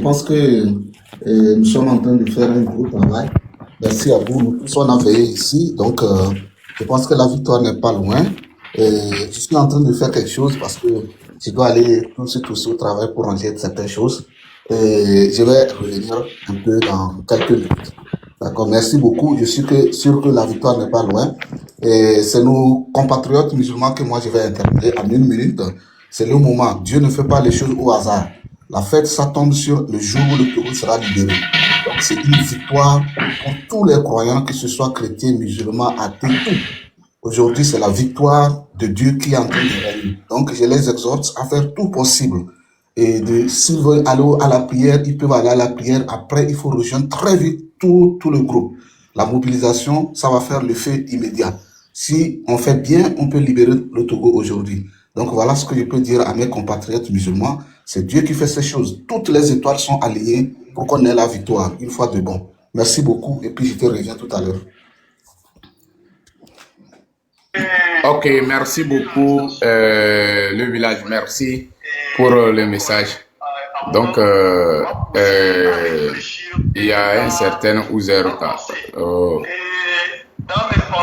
Je pense que nous sommes en train de faire un gros travail. Merci à vous. Nous tous, on a veillé ici. Donc, je pense que la victoire n'est pas loin. Je suis en train de faire quelque chose parce que je dois aller tout de suite aussi au travail pour ranger certaines choses. Je vais revenir un peu dans quelques minutes. D'accord, merci beaucoup. Je suis sûr que la victoire n'est pas loin. Et c'est nos compatriotes musulmans que moi je vais interpeller en une minute. C'est le moment. Dieu ne fait pas les choses au hasard. La fête, ça tombe sur le jour où le Pérou sera libéré. Donc c'est une victoire pour tous les croyants, que ce soit chrétiens, musulmans, athées, tout. Aujourd'hui, c'est la victoire de Dieu qui est en train de régner. Donc, je les exhorte à faire tout possible. Et s'ils veulent aller à la prière, ils peuvent aller à la prière. Après, il faut rejoindre très vite tout le groupe. La mobilisation, ça va faire l'effet immédiat. Si on fait bien, on peut libérer le Togo aujourd'hui. Donc, voilà ce que je peux dire à mes compatriotes musulmans. C'est Dieu qui fait ces choses. Toutes les étoiles sont alignées pour qu'on ait la victoire, une fois de bon. Merci beaucoup. Et puis, je te reviens tout à l'heure. Ok, merci beaucoup, le village. Merci pour le message. Donc, il y a un certain Ouzer.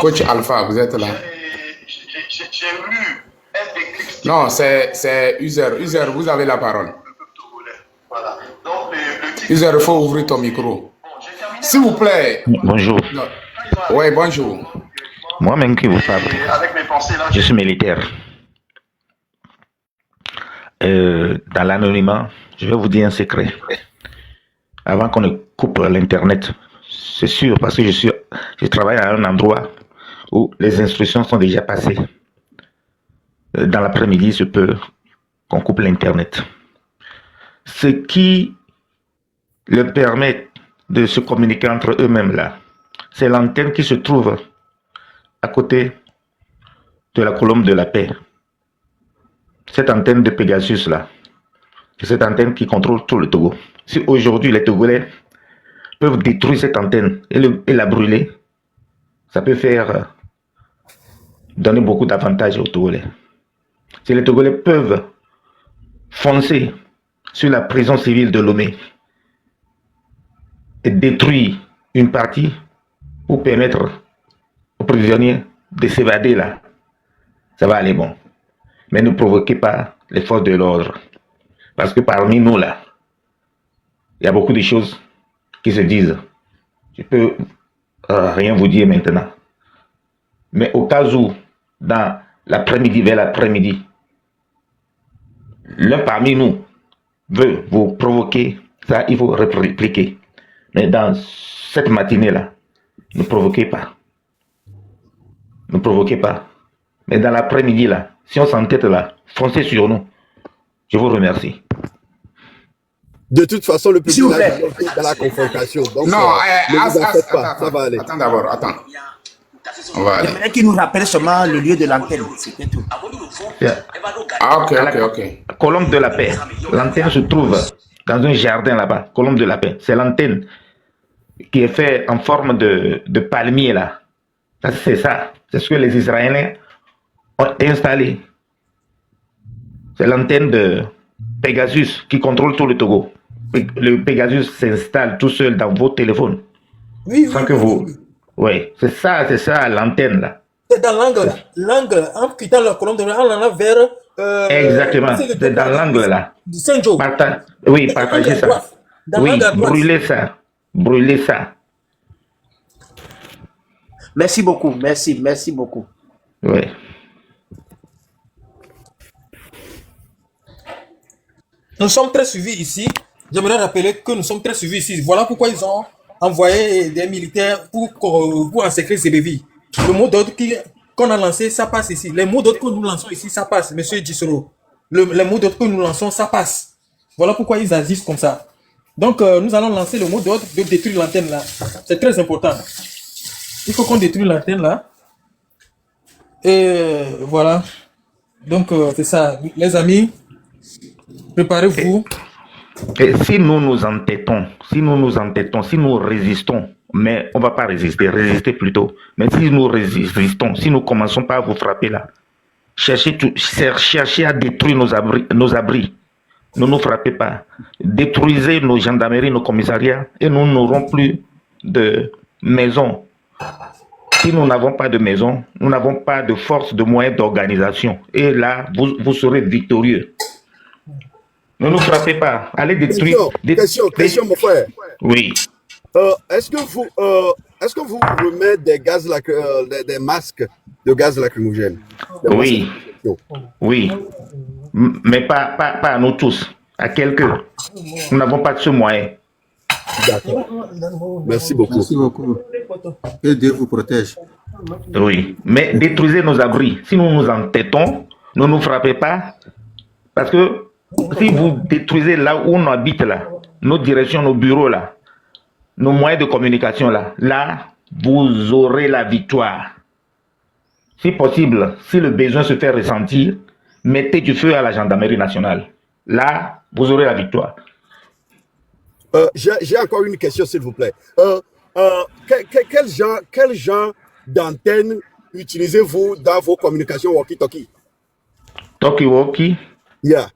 Coach Alpha, vous êtes là? Non, c'est Uzer. Uzer, vous avez la parole. Uzer, il faut ouvrir ton micro. S'il vous plaît. Bonjour. Oui, bonjour. Moi-même qui vous parle, je suis militaire. Dans l'anonymat, je vais vous dire un secret. Avant qu'on ne coupe l'Internet, c'est sûr, parce que je travaille à un endroit où les instructions sont déjà passées. Dans l'après-midi, il se peut qu'on coupe l'Internet. Ce qui leur permet de se communiquer entre eux-mêmes là, c'est l'antenne qui se trouve à côté de la colombe de la paix. Cette antenne de Pegasus là, c'est cette antenne qui contrôle tout le Togo. Si aujourd'hui les Togolais peuvent détruire cette antenne et la brûler, ça peut faire donner beaucoup d'avantages aux Togolais. Si les Togolais peuvent foncer sur la prison civile de Lomé et détruire une partie pour permettre aux prisonniers de s'évader là, ça va aller bon. Mais ne provoquez pas les forces de l'ordre. Parce que parmi nous là, il y a beaucoup de choses qui se disent. Je peux rien vous dire maintenant. Mais au cas où, dans l'après-midi, vers l'après-midi, l'un parmi nous veut vous provoquer, ça il faut répliquer. Mais dans cette matinée-là, ne provoquez pas. Ne provoquez pas. Mais dans l'après-midi, là, si on s'entête là, foncez sur nous. Je vous remercie. De toute façon, le public est dans la confrontation. Donc, non, ne vous en faites pas, ça va aller. Attends d'abord, attends. Je voudrais qu'il nous rappelle seulement le lieu de l'antenne, c'était tout. Yeah. Ah, ok. Colombe de la paix. L'antenne se trouve dans un jardin là-bas. Colombe de la paix. C'est l'antenne qui est faite en forme de palmier là. C'est ça. C'est ce que les Israéliens ont installé. C'est l'antenne de Pegasus qui contrôle tout le Togo. Le Pegasus s'installe tout seul dans vos téléphones. Oui, sans que vous... Oui, c'est ça l'antenne là. C'est dans l'angle, en quittant la colonne de l'angle, on en a vers... Exactement, c'est dans l'angle là. Saint-Joe. Oui, partagez ça. Oui, brûlez ça. Merci beaucoup, merci beaucoup. Oui. Nous sommes très suivis ici. J'aimerais rappeler que nous sommes très suivis ici. Voilà pourquoi ils ont envoyé des militaires pour encercler Zébévi. Le mot d'ordre qu'on a lancé, ça passe ici. Les mots d'ordre que nous lançons ici, ça passe, monsieur Djissoro. Les mots d'ordre que nous lançons, ça passe. Voilà pourquoi ils agissent comme ça. Donc, nous allons lancer le mot d'ordre de détruire l'antenne là. C'est très important. Il faut qu'on détruise l'antenne là. Et voilà. Donc, c'est ça. Les amis, préparez-vous. Et si nous nous entêtons, si nous résistons, mais on ne va pas résister plutôt. Mais si nous résistons, si nous commençons pas à vous frapper là, cherchez à détruire nos abris. Ne nous frappez pas. Détruisez nos gendarmeries, nos commissariats, et nous n'aurons plus de maisons. Si nous n'avons pas de maison, nous n'avons pas de force, de moyens d'organisation. Et là, vous serez victorieux. Ne nous frappez pas. Allez détruire. Question, mon frère. Oui. Est-ce que vous remettez des masques de gaz lacrymogène? Oui. Oui. Mais pas à nous tous. À quelques. Nous n'avons pas de ce moyen. D'accord. Merci beaucoup. Merci beaucoup. Que Dieu vous protège. Oui. Mais détruisez nos abris. Si nous nous entêtons, ne nous frappez pas. Parce que si vous détruisez là où on habite, là, nos directions, nos bureaux, là, nos moyens de communication, là, vous aurez la victoire. Si possible, si le besoin se fait ressentir, mettez du feu à la gendarmerie nationale. Là, vous aurez la victoire. J'ai encore une question, s'il vous plaît. Quel genre d'antenne utilisez-vous dans vos communications walkie-talkie? Talkie-walkie? Yeah.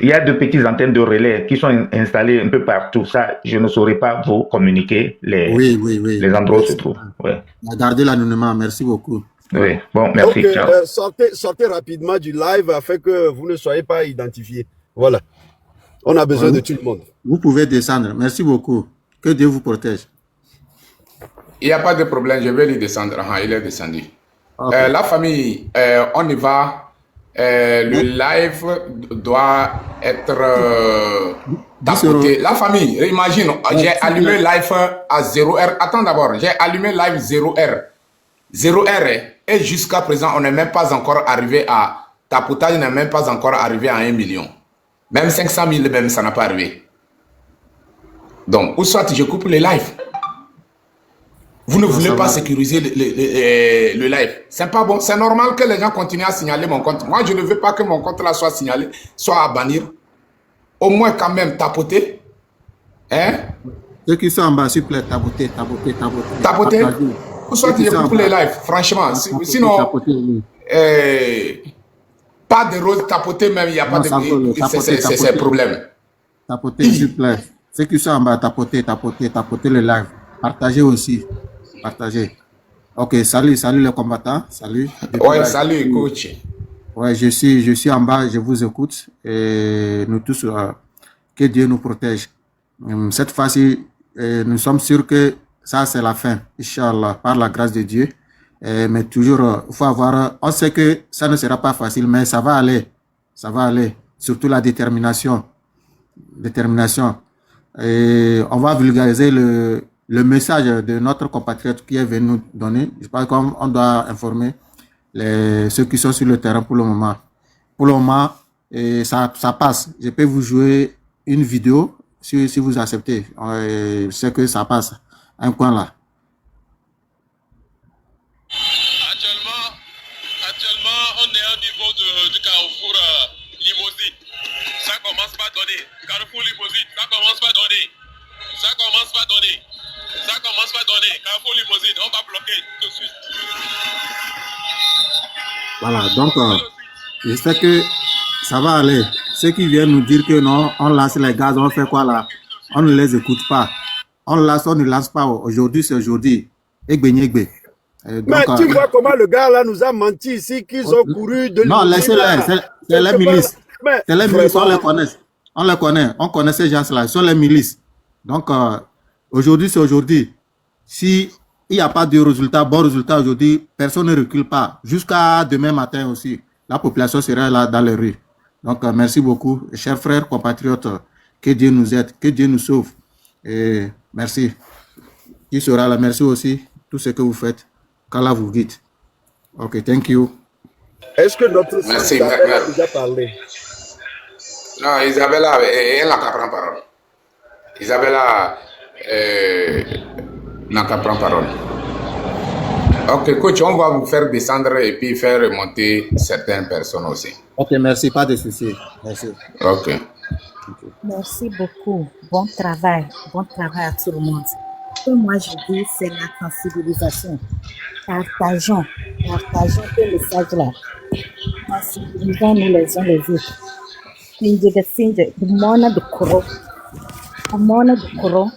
Il y a de petites antennes de relais qui sont installées un peu partout. Ça, je ne saurais pas vous communiquer les endroits où se trouvent. Ouais. Gardez l'anonymat, merci beaucoup. Oui, bon, merci. Donc, ciao. sortez rapidement du live afin que vous ne soyez pas identifiés. Voilà. On a besoin de tout le monde. Vous pouvez descendre. Merci beaucoup. Que Dieu vous protège. Il n'y a pas de problème, je vais lui descendre. Il est descendu. Okay. La famille, on y va. Le live doit être tapoté. La famille, imagine, j'ai allumé live à 0h. Attends d'abord, j'ai allumé live 0h. 0h, et jusqu'à présent, on n'est même pas encore arrivé à... Tapotage n'est même pas encore arrivé à 1 million. Même 500 000, même, ça n'a pas arrivé. Donc, ou soit je coupe les lives. Vous ne voulez pas sécuriser le live. C'est pas bon. C'est normal que les gens continuent à signaler mon compte. Moi, je ne veux pas que mon compte là soit signalé, soit à bannir. Au moins, quand même, tapoter. Hein? Ceux qui sont en bas, s'il vous plaît, tapoter. Tapoter. Ou soit je coupe les lives, franchement. Sinon, pas de rôle tapoter même, il n'y a pas de... C'est un problème. Tapoter, s'il vous plaît. Ceux qui sont en bas, tapoter le live. Partagez aussi. Partagez. Ok, salut les combattants. Salut. Ouais, salut, coach. Ouais, je suis en bas, je vous écoute. Et nous tous, que Dieu nous protège. Cette fois-ci, nous sommes sûrs que ça, c'est la fin, Inch'Allah, par la grâce de Dieu. Mais toujours, il faut avoir... On sait que ça ne sera pas facile, mais ça va aller. Ça va aller. Surtout la détermination. Et on va vulgariser le message de notre compatriote qui est venu nous donner. Je pense qu'on doit informer ceux qui sont sur le terrain pour le moment. Pour le moment, ça passe. Je peux vous jouer une vidéo si vous acceptez. Je sais que ça passe. Un coin là. Actuellement, on est au niveau du carrefour Limousine. Ça commence par donner. Carrefour Limousine, ça commence par donner. Carrefour Limousine, on va bloquer tout de suite. Voilà, donc je sais que ça va aller. Ceux qui viennent nous dire que non, on lance les gaz, on fait quoi là? On ne les écoute pas. On ne lance pas. Aujourd'hui, c'est aujourd'hui. Mais tu vois comment le gars là nous a menti ici, qu'ils ont couru de... Non, laissez-les. C'est les milices. C'est les milices, on les connaît. On connaît ces gens-là. Ce sont les milices. Donc, aujourd'hui, c'est aujourd'hui. Si il n'y a pas de résultat, bon résultat aujourd'hui, personne ne recule pas. Jusqu'à demain matin aussi, la population sera là dans les rues. Donc, merci beaucoup, chers frères, compatriotes. Que Dieu nous aide, que Dieu nous sauve. Et merci. Qui sera là? Merci aussi. Tout ce que vous faites. Qu'Allah vous guide. Ok, thank you. Est-ce que notre Merci, a déjà parlé? Non, Isabella, elle n'a qu'à prendre parole. Isabella n'a qu'à prendre parole. Ok, coach, on va vous faire descendre et puis faire remonter certaines personnes aussi. Ok, merci, pas de souci. Merci. Ok. Merci beaucoup. Bon travail à tout le monde. Ce que moi je dis, c'est la sensibilisation. Partageons ce message-là. Sensibilisons-nous les uns les autres. Sinjega sinje, dumona de koro. Dumona de koro.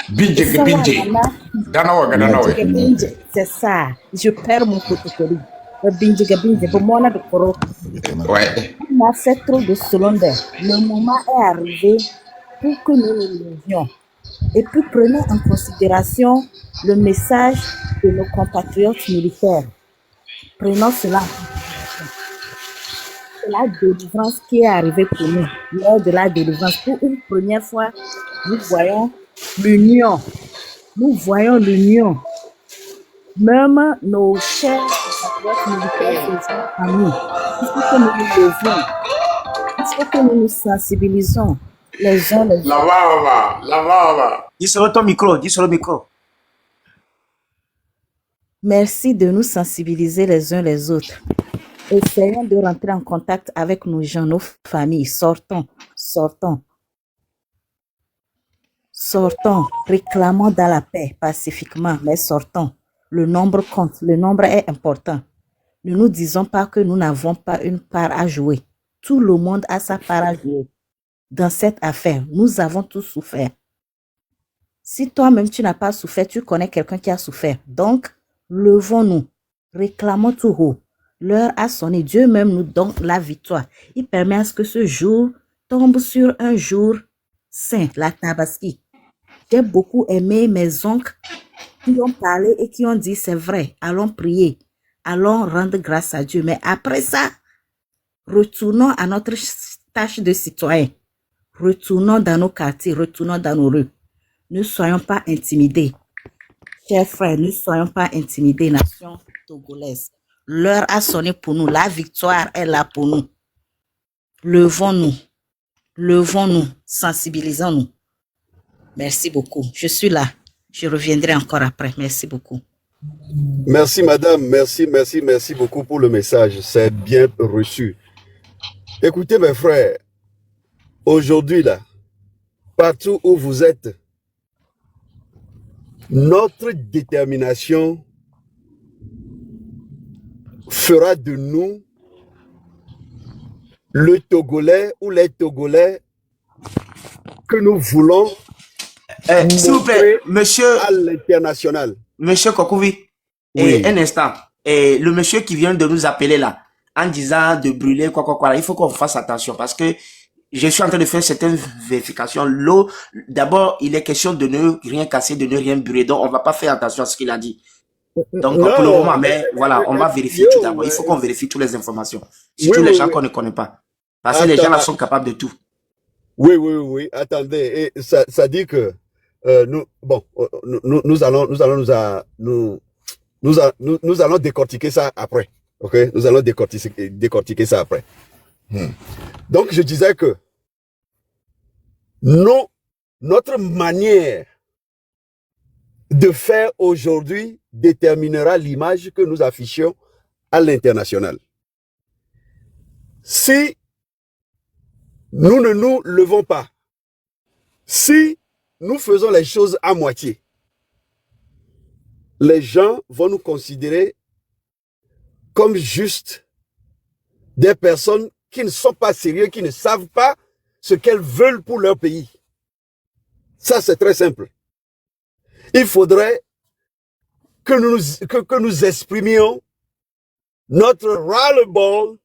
Binjig, binjig. Danawaga, danawaga. Binjega binje, c'est ça. Je perds mon protocole. Binjega binje, dumona de koro. Ouais. On a fait trop de secondaires. Le moment est arrivé pour que nous nous levions. Et puis prenez en considération le message de nos compatriotes militaires. Prenons cela en considération. C'est la délivrance qui est arrivée pour nous. Lors de la délivrance, pour une première fois, nous voyons l'union. Nous voyons l'union. Même nos chers compatriotes militaires se joignent à nous. Il faut que nous nous levions. Il faut que nous nous sensibilisons les uns les autres. Là-bas. Dis sur ton micro, dis sur le micro. Merci de nous sensibiliser les uns les autres. Essayons de rentrer en contact avec nos gens, nos familles. Sortons. Réclamons dans la paix, pacifiquement, mais sortons. Le nombre compte, le nombre est important. Ne nous disons pas que nous n'avons pas une part à jouer. Tout le monde a sa part à jouer. Dans cette affaire, nous avons tous souffert. Si toi-même tu n'as pas souffert, tu connais quelqu'un qui a souffert. Donc, levons-nous, réclamons tout haut. L'heure a sonné, Dieu même nous donne la victoire. Il permet à ce que ce jour tombe sur un jour saint, la Tabaski. J'ai beaucoup aimé mes oncles qui ont parlé et qui ont dit c'est vrai, allons prier, allons rendre grâce à Dieu. Mais après ça, retournons à notre tâche de citoyen. Retournons dans nos quartiers, retournons dans nos rues. Ne soyons pas intimidés. Chers frères, ne soyons pas intimidés, nation togolaise. L'heure a sonné pour nous. La victoire est là pour nous. Levons-nous, sensibilisons-nous. Merci beaucoup. Je suis là. Je reviendrai encore après. Merci beaucoup. Merci, madame. Merci beaucoup pour le message. C'est bien reçu. Écoutez, mes frères, aujourd'hui, là, partout où vous êtes, notre détermination fera de nous le Togolais ou les Togolais que nous voulons S'il vous plaît, monsieur, à l'international. Monsieur Kokouvi, Oui. un instant. Le monsieur qui vient de nous appeler là, en disant de brûler quoi, il faut qu'on fasse attention parce que je suis en train de faire certaines vérifications. L'eau, d'abord, il est question de ne rien casser, de ne rien brûler. Donc, on va pas faire attention à ce qu'il a dit. Donc, Non, pour le moment, mais voilà, on va vérifier tout d'abord. Il faut qu'on vérifie toutes les informations. Surtout les gens qu'on ne connaît pas. Parce que les gens là sont capables de tout. Oui. Attendez, et ça dit que nous allons décortiquer ça après. Ok, nous allons décortiquer ça après. Donc, je disais que notre manière de faire aujourd'hui déterminera l'image que nous affichons à l'international. Si nous ne nous levons pas, si nous faisons les choses à moitié, les gens vont nous considérer comme juste des personnes qui ne sont pas sérieuses, qui ne savent pas ce qu'elles veulent pour leur pays. Ça, c'est très simple. Il faudrait que nous exprimions notre ras-le-bol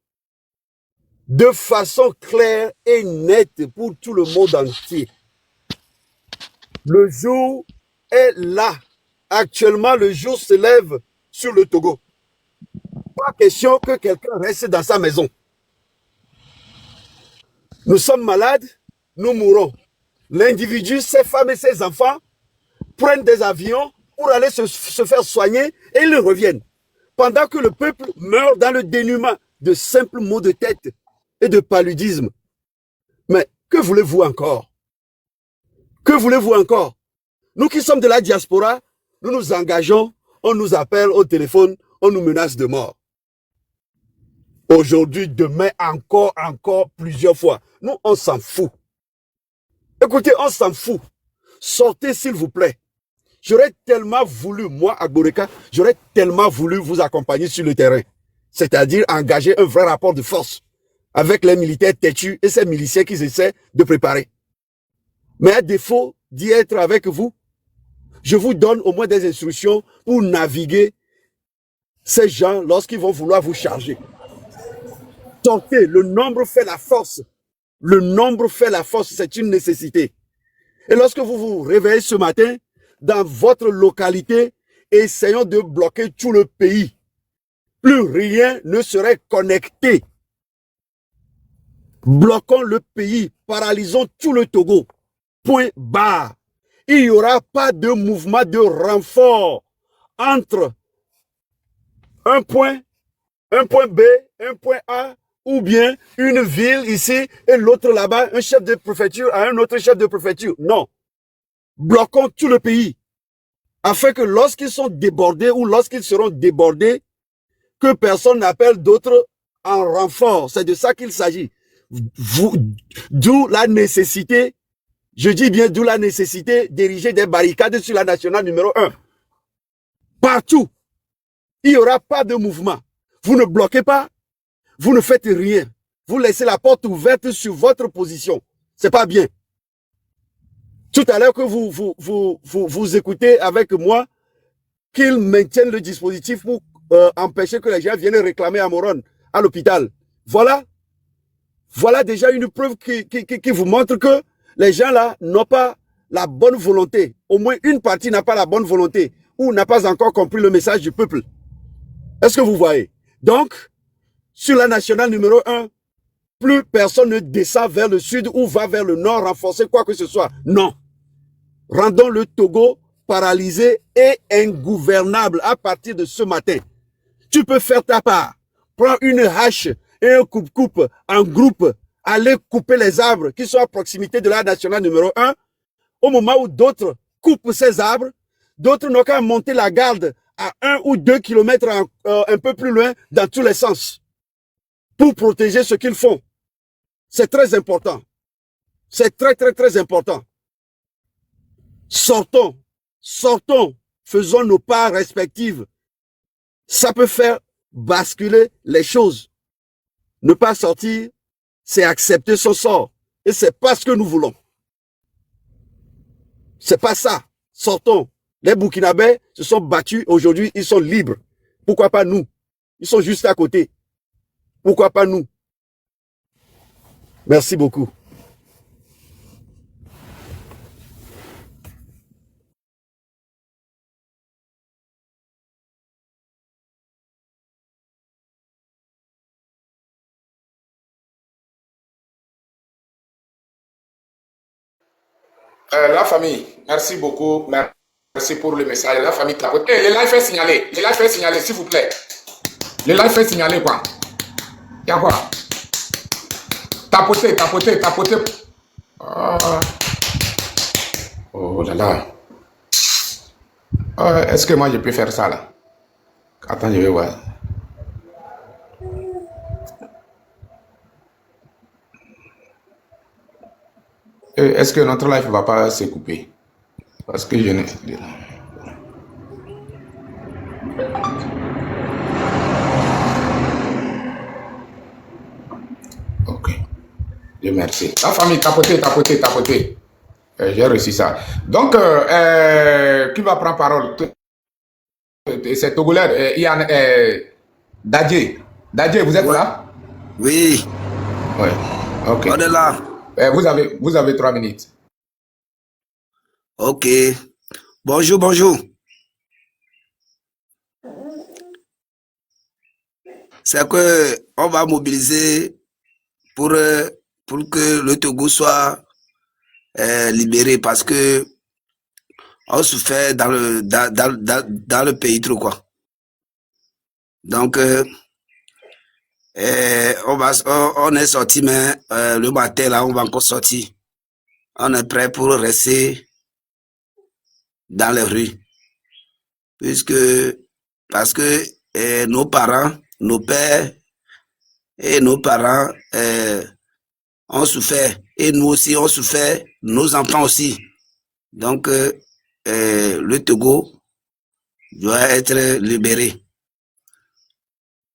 de façon claire et nette pour tout le monde entier. Le jour est là. Actuellement, le jour se lève sur le Togo. Pas question que quelqu'un reste dans sa maison. Nous sommes malades, nous mourons. L'individu, ses femmes et ses enfants prennent des avions pour aller se faire soigner et ils reviennent. Pendant que le peuple meurt dans le dénuement de simples maux de tête et de paludisme. Mais que voulez-vous encore? Que voulez-vous encore? Nous qui sommes de la diaspora, nous nous engageons, on nous appelle au téléphone, on nous menace de mort. Aujourd'hui, demain, encore, plusieurs fois. Nous, on s'en fout. Écoutez, on s'en fout. Sortez, s'il vous plaît. J'aurais tellement voulu, moi, à Agboreka, j'aurais tellement voulu vous accompagner sur le terrain. C'est-à-dire engager un vrai rapport de force avec les militaires têtus et ces miliciens qu'ils essaient de préparer. Mais à défaut d'y être avec vous, je vous donne au moins des instructions pour naviguer ces gens lorsqu'ils vont vouloir vous charger. Tentez, le nombre fait la force. Le nombre fait la force, c'est une nécessité. Et lorsque vous vous réveillez ce matin, dans votre localité, essayons de bloquer tout le pays. Plus rien ne serait connecté. Bloquons le pays, paralysons tout le Togo. Point barre. Il n'y aura pas de mouvement de renfort entre un point B, un point A, ou bien une ville ici et l'autre là-bas, un chef de préfecture à un autre chef de préfecture. Non. Bloquons tout le pays afin que lorsqu'ils sont débordés ou lorsqu'ils seront débordés, que personne n'appelle d'autres en renfort. C'est de ça qu'il s'agit. D'où la nécessité, je dis bien d'où la nécessité d'ériger des barricades sur la nationale numéro 1. Partout. Il n'y aura pas de mouvement. Vous ne bloquez pas, vous ne faites rien. Vous laissez la porte ouverte sur votre position. C'est pas bien. Tout à l'heure que vous écoutez avec moi, qu'ils maintiennent le dispositif pour empêcher que les gens viennent réclamer à Moron, à l'hôpital. Voilà déjà une preuve qui vous montre que les gens là n'ont pas la bonne volonté. Au moins une partie n'a pas la bonne volonté ou n'a pas encore compris le message du peuple. Est-ce que vous voyez? Donc, sur la nationale numéro 1, plus personne ne descend vers le sud ou va vers le nord renforcer quoi que ce soit. Non. Rendons le Togo paralysé et ingouvernable à partir de ce matin. Tu peux faire ta part. Prends une hache et un coupe-coupe en groupe. Allez couper les arbres qui sont à proximité de la nationale numéro 1. Au moment où d'autres coupent ces arbres, d'autres n'ont qu'à monter la garde à 1 ou 2 kilomètres un peu plus loin dans tous les sens pour protéger ce qu'ils font. C'est très important. C'est très, très, très important. Sortons, faisons nos parts respectives. Ça peut faire basculer les choses. Ne pas sortir, c'est accepter son sort. Et c'est pas ce que nous voulons. C'est pas ça. Sortons. Les Burkinabés se sont battus. Aujourd'hui, ils sont libres. Pourquoi pas nous? Ils sont juste à côté. Pourquoi pas nous? Merci beaucoup. La famille, merci beaucoup. Merci pour le message. La famille tapote. Le live est signalé. Le live est signalé, s'il vous plaît. Le live est signalé, quoi. Il y a quoi? Tapotez. Oh là là. Est-ce que moi je peux faire ça là? Attends, je vais voir. Est-ce que notre live ne va pas se couper? Parce que je n'ai... Ok. Dieu merci. La famille, tapotez. J'ai reçu ça. Donc, qui va prendre parole? C'est Togolais. Il y a Dadje. Dadje, vous êtes là? Oui. Oui. Ok. On est là. Vous avez 3 minutes. Ok. Bonjour. C'est que on va mobiliser pour que le Togo soit libéré parce que on souffert dans le pays trop quoi. Donc on est sorti mais le matin là on va encore sortir. On est prêt pour rester dans les rues parce que nos parents, nos pères et nos parents ont souffert et nous aussi on souffert, nos enfants aussi. Donc le Togo doit être libéré,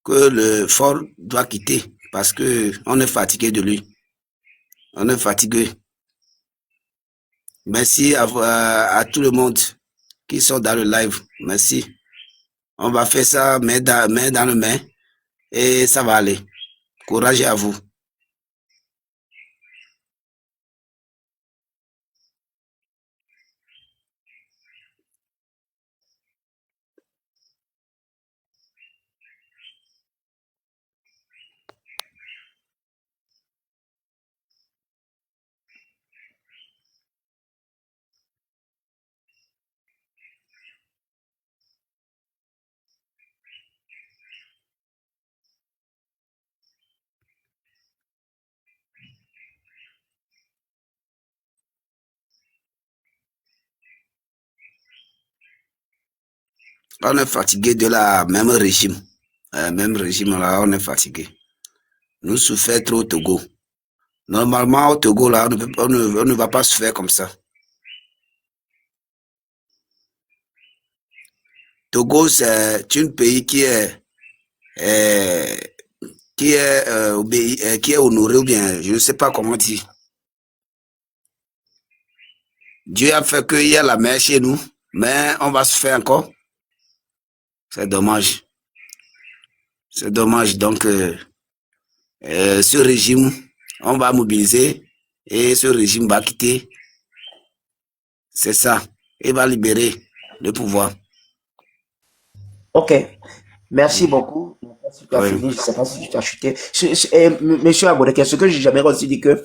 que le fort doit quitter parce que on est fatigué de lui. On est fatigué. Merci à tout le monde qui sont dans le live. Merci. On va faire ça main dans le main et ça va aller. Courage à vous. On est fatigué de la même régime. Même régime là, on est fatigué. Nous souffrons trop au Togo. Normalement, au Togo, là, on ne va pas se faire comme ça. Togo, c'est un pays qui est honoré, ou bien, je ne sais pas comment dire. Dieu a fait qu'il y a la mer chez nous, mais on va se faire encore. C'est dommage. C'est dommage. Donc, ce régime, on va mobiliser et ce régime va quitter. C'est ça. Il va libérer le pouvoir. Ok. Merci beaucoup. Tu as Oui. fini, je ne sais pas si tu as chuté. Monsieur Abodeke, ce que j'ai jamais aussi dit que,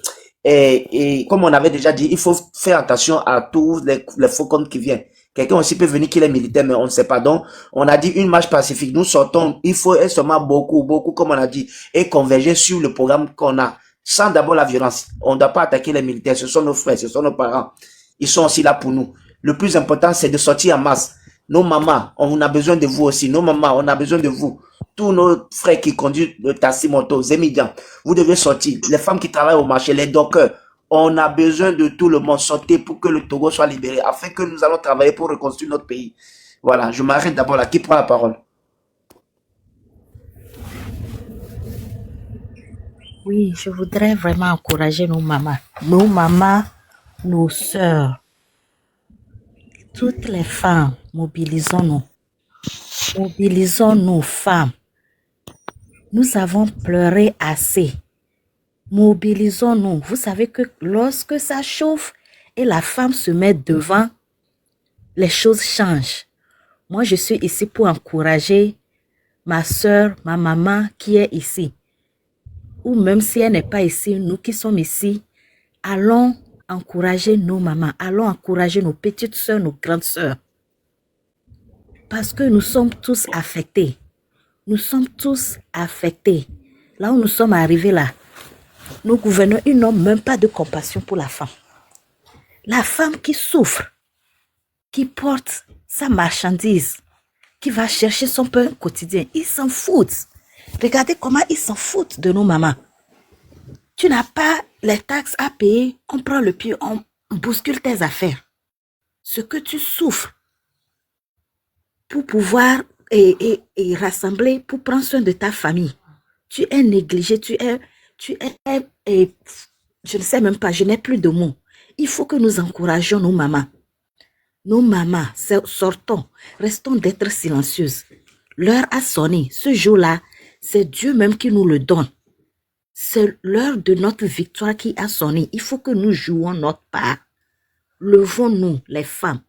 comme on avait déjà dit, il faut faire attention à tous les faux comptes qui viennent. Quelqu'un aussi peut venir qui est militaire, mais on ne sait pas. Donc, on a dit une marche pacifique. Nous sortons, il faut seulement beaucoup, comme on a dit, et converger sur le programme qu'on a. Sans d'abord la violence. On ne doit pas attaquer les militaires. Ce sont nos frères, ce sont nos parents. Ils sont aussi là pour nous. Le plus important, c'est de sortir en masse. Nos mamans, on a besoin de vous aussi. Nos mamans, on a besoin de vous. Tous nos frères qui conduisent le taxi moto, Zemidian, vous devez sortir. Les femmes qui travaillent au marché, les dockers, on a besoin de tout le monde. Sortir pour que le Togo soit libéré, afin que nous allons travailler pour reconstruire notre pays. Voilà, je m'arrête d'abord là. Qui prend la parole? Oui, je voudrais vraiment encourager nos mamans, nos sœurs, toutes les femmes. Mobilisons-nous. Mobilisons nos femmes. Nous avons pleuré assez. Mobilisons-nous. Vous savez que lorsque ça chauffe et la femme se met devant, les choses changent. Moi, je suis ici pour encourager ma soeur, ma maman qui est ici. Ou même si elle n'est pas ici, nous qui sommes ici, allons encourager nos mamans, allons encourager nos petites soeurs, nos grandes soeurs. Parce que nous sommes tous affectés. Nous sommes tous affectés. Là où nous sommes arrivés là, nos gouverneurs, ils n'ont même pas de compassion pour la femme. La femme qui souffre, qui porte sa marchandise, qui va chercher son pain quotidien, ils s'en foutent. Regardez comment ils s'en foutent de nos mamans. Tu n'as pas les taxes à payer, on prend le pied, on bouscule tes affaires. Ce que tu souffres pour pouvoir et rassembler, pour prendre soin de ta famille. Tu es négligé, tu es je ne sais même pas, je n'ai plus de mots. Il faut que nous encouragions nos mamans. Nos mamans, sortons, restons d'être silencieuses. L'heure a sonné. Ce jour-là, c'est Dieu même qui nous le donne. C'est l'heure de notre victoire qui a sonné. Il faut que nous jouons notre part. Levons-nous, les femmes.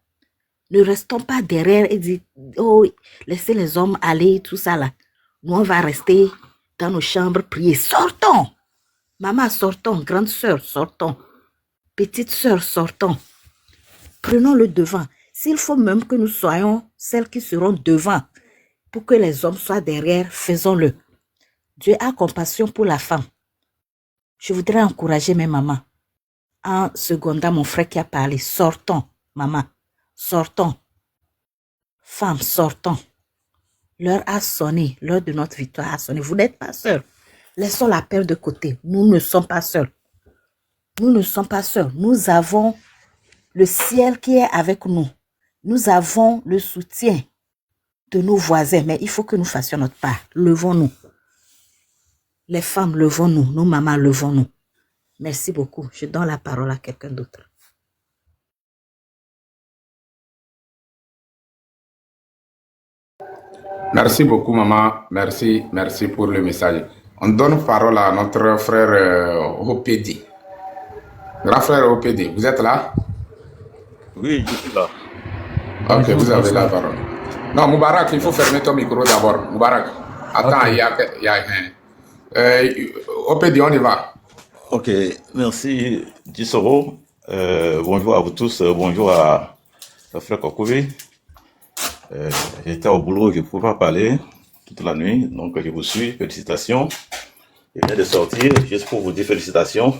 Ne restons pas derrière et dire, oh, laissez les hommes aller, tout ça là. Nous, on va rester dans nos chambres, prier. Sortons! Maman, sortons. Grande sœur, sortons. Petite sœur, sortons. Prenons le devant. S'il faut même que nous soyons celles qui seront devant pour que les hommes soient derrière, faisons-le. Dieu a compassion pour la femme. Je voudrais encourager mes mamans. En secondant mon frère qui a parlé, sortons, maman, sortons. Femmes, sortons. L'heure a sonné, l'heure de notre victoire a sonné. Vous n'êtes pas seuls. Laissons la peur de côté. Nous ne sommes pas seuls. Nous ne sommes pas seuls. Nous avons le ciel qui est avec nous. Nous avons le soutien de nos voisins, mais il faut que nous fassions notre part. Levons-nous. Les femmes, levons-nous. Nos mamans, levons-nous. Merci beaucoup. Je donne la parole à quelqu'un d'autre. Merci beaucoup, maman. Merci pour le message. On donne parole à notre frère Opedi. Grand frère Opedi, vous êtes là? Oui, je suis là. Ok, vous avez la parole. Non, Moubarak, il faut fermer ton micro d'abord. Moubarak, attends, il y a Opedi, on y va. Ok, merci, Dissoro. Bonjour à vous tous. Bonjour à frère Kokoué. J'étais au boulot, je ne pouvais pas parler toute la nuit, donc je vous suis. Félicitations. Je viens de sortir, juste pour vous dire félicitations.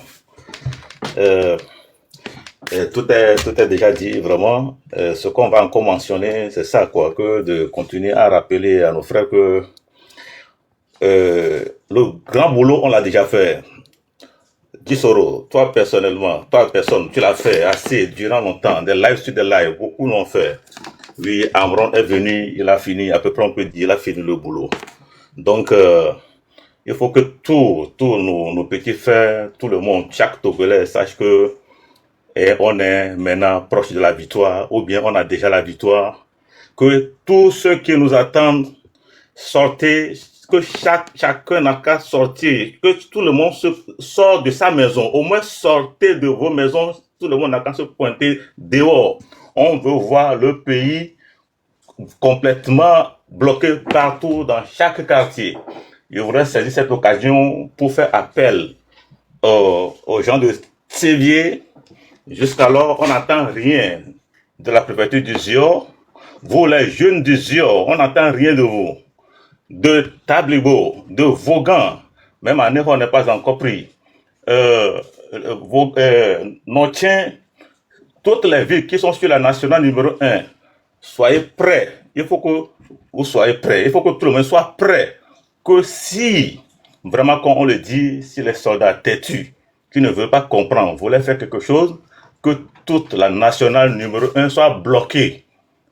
Tout est déjà dit, vraiment. Ce qu'on va encore mentionner, c'est ça, quoi, que de continuer à rappeler à nos frères que le grand boulot, on l'a déjà fait. Gisoro, toi personnellement, tu l'as fait assez durant longtemps, des lives sur des lives, beaucoup l'ont fait. Oui, Amron est venu, il a fini, à peu près on peut dire, il a fini le boulot. Donc, il faut que tous nos petits frères, tout le monde, chaque Togolais sache que on est maintenant proche de la victoire, ou bien on a déjà la victoire. Que tous ceux qui nous attendent, sortez, que chacun n'a qu'à sortir, que tout le monde sort de sa maison. Au moins sortez de vos maisons, tout le monde n'a qu'à se pointer dehors. On veut voir le pays complètement bloqué partout dans chaque quartier. Je voudrais saisir cette occasion pour faire appel aux gens de Sévier. Jusqu'alors, on n'entend rien de la préfecture du Zior. Vous, les jeunes du Zior, on n'entend rien de vous. De Tablibo, de Vaughan, même à Néo, on n'est pas encore pris. Notien, toutes les villes qui sont sur la nationale numéro 1, soyez prêts. Il faut que vous soyez prêts. Il faut que tout le monde soit prêt. Que si, vraiment, comme on le dit, si les soldats têtus, qui ne veulent pas comprendre, voulaient faire quelque chose, que toute la nationale numéro 1 soit bloquée.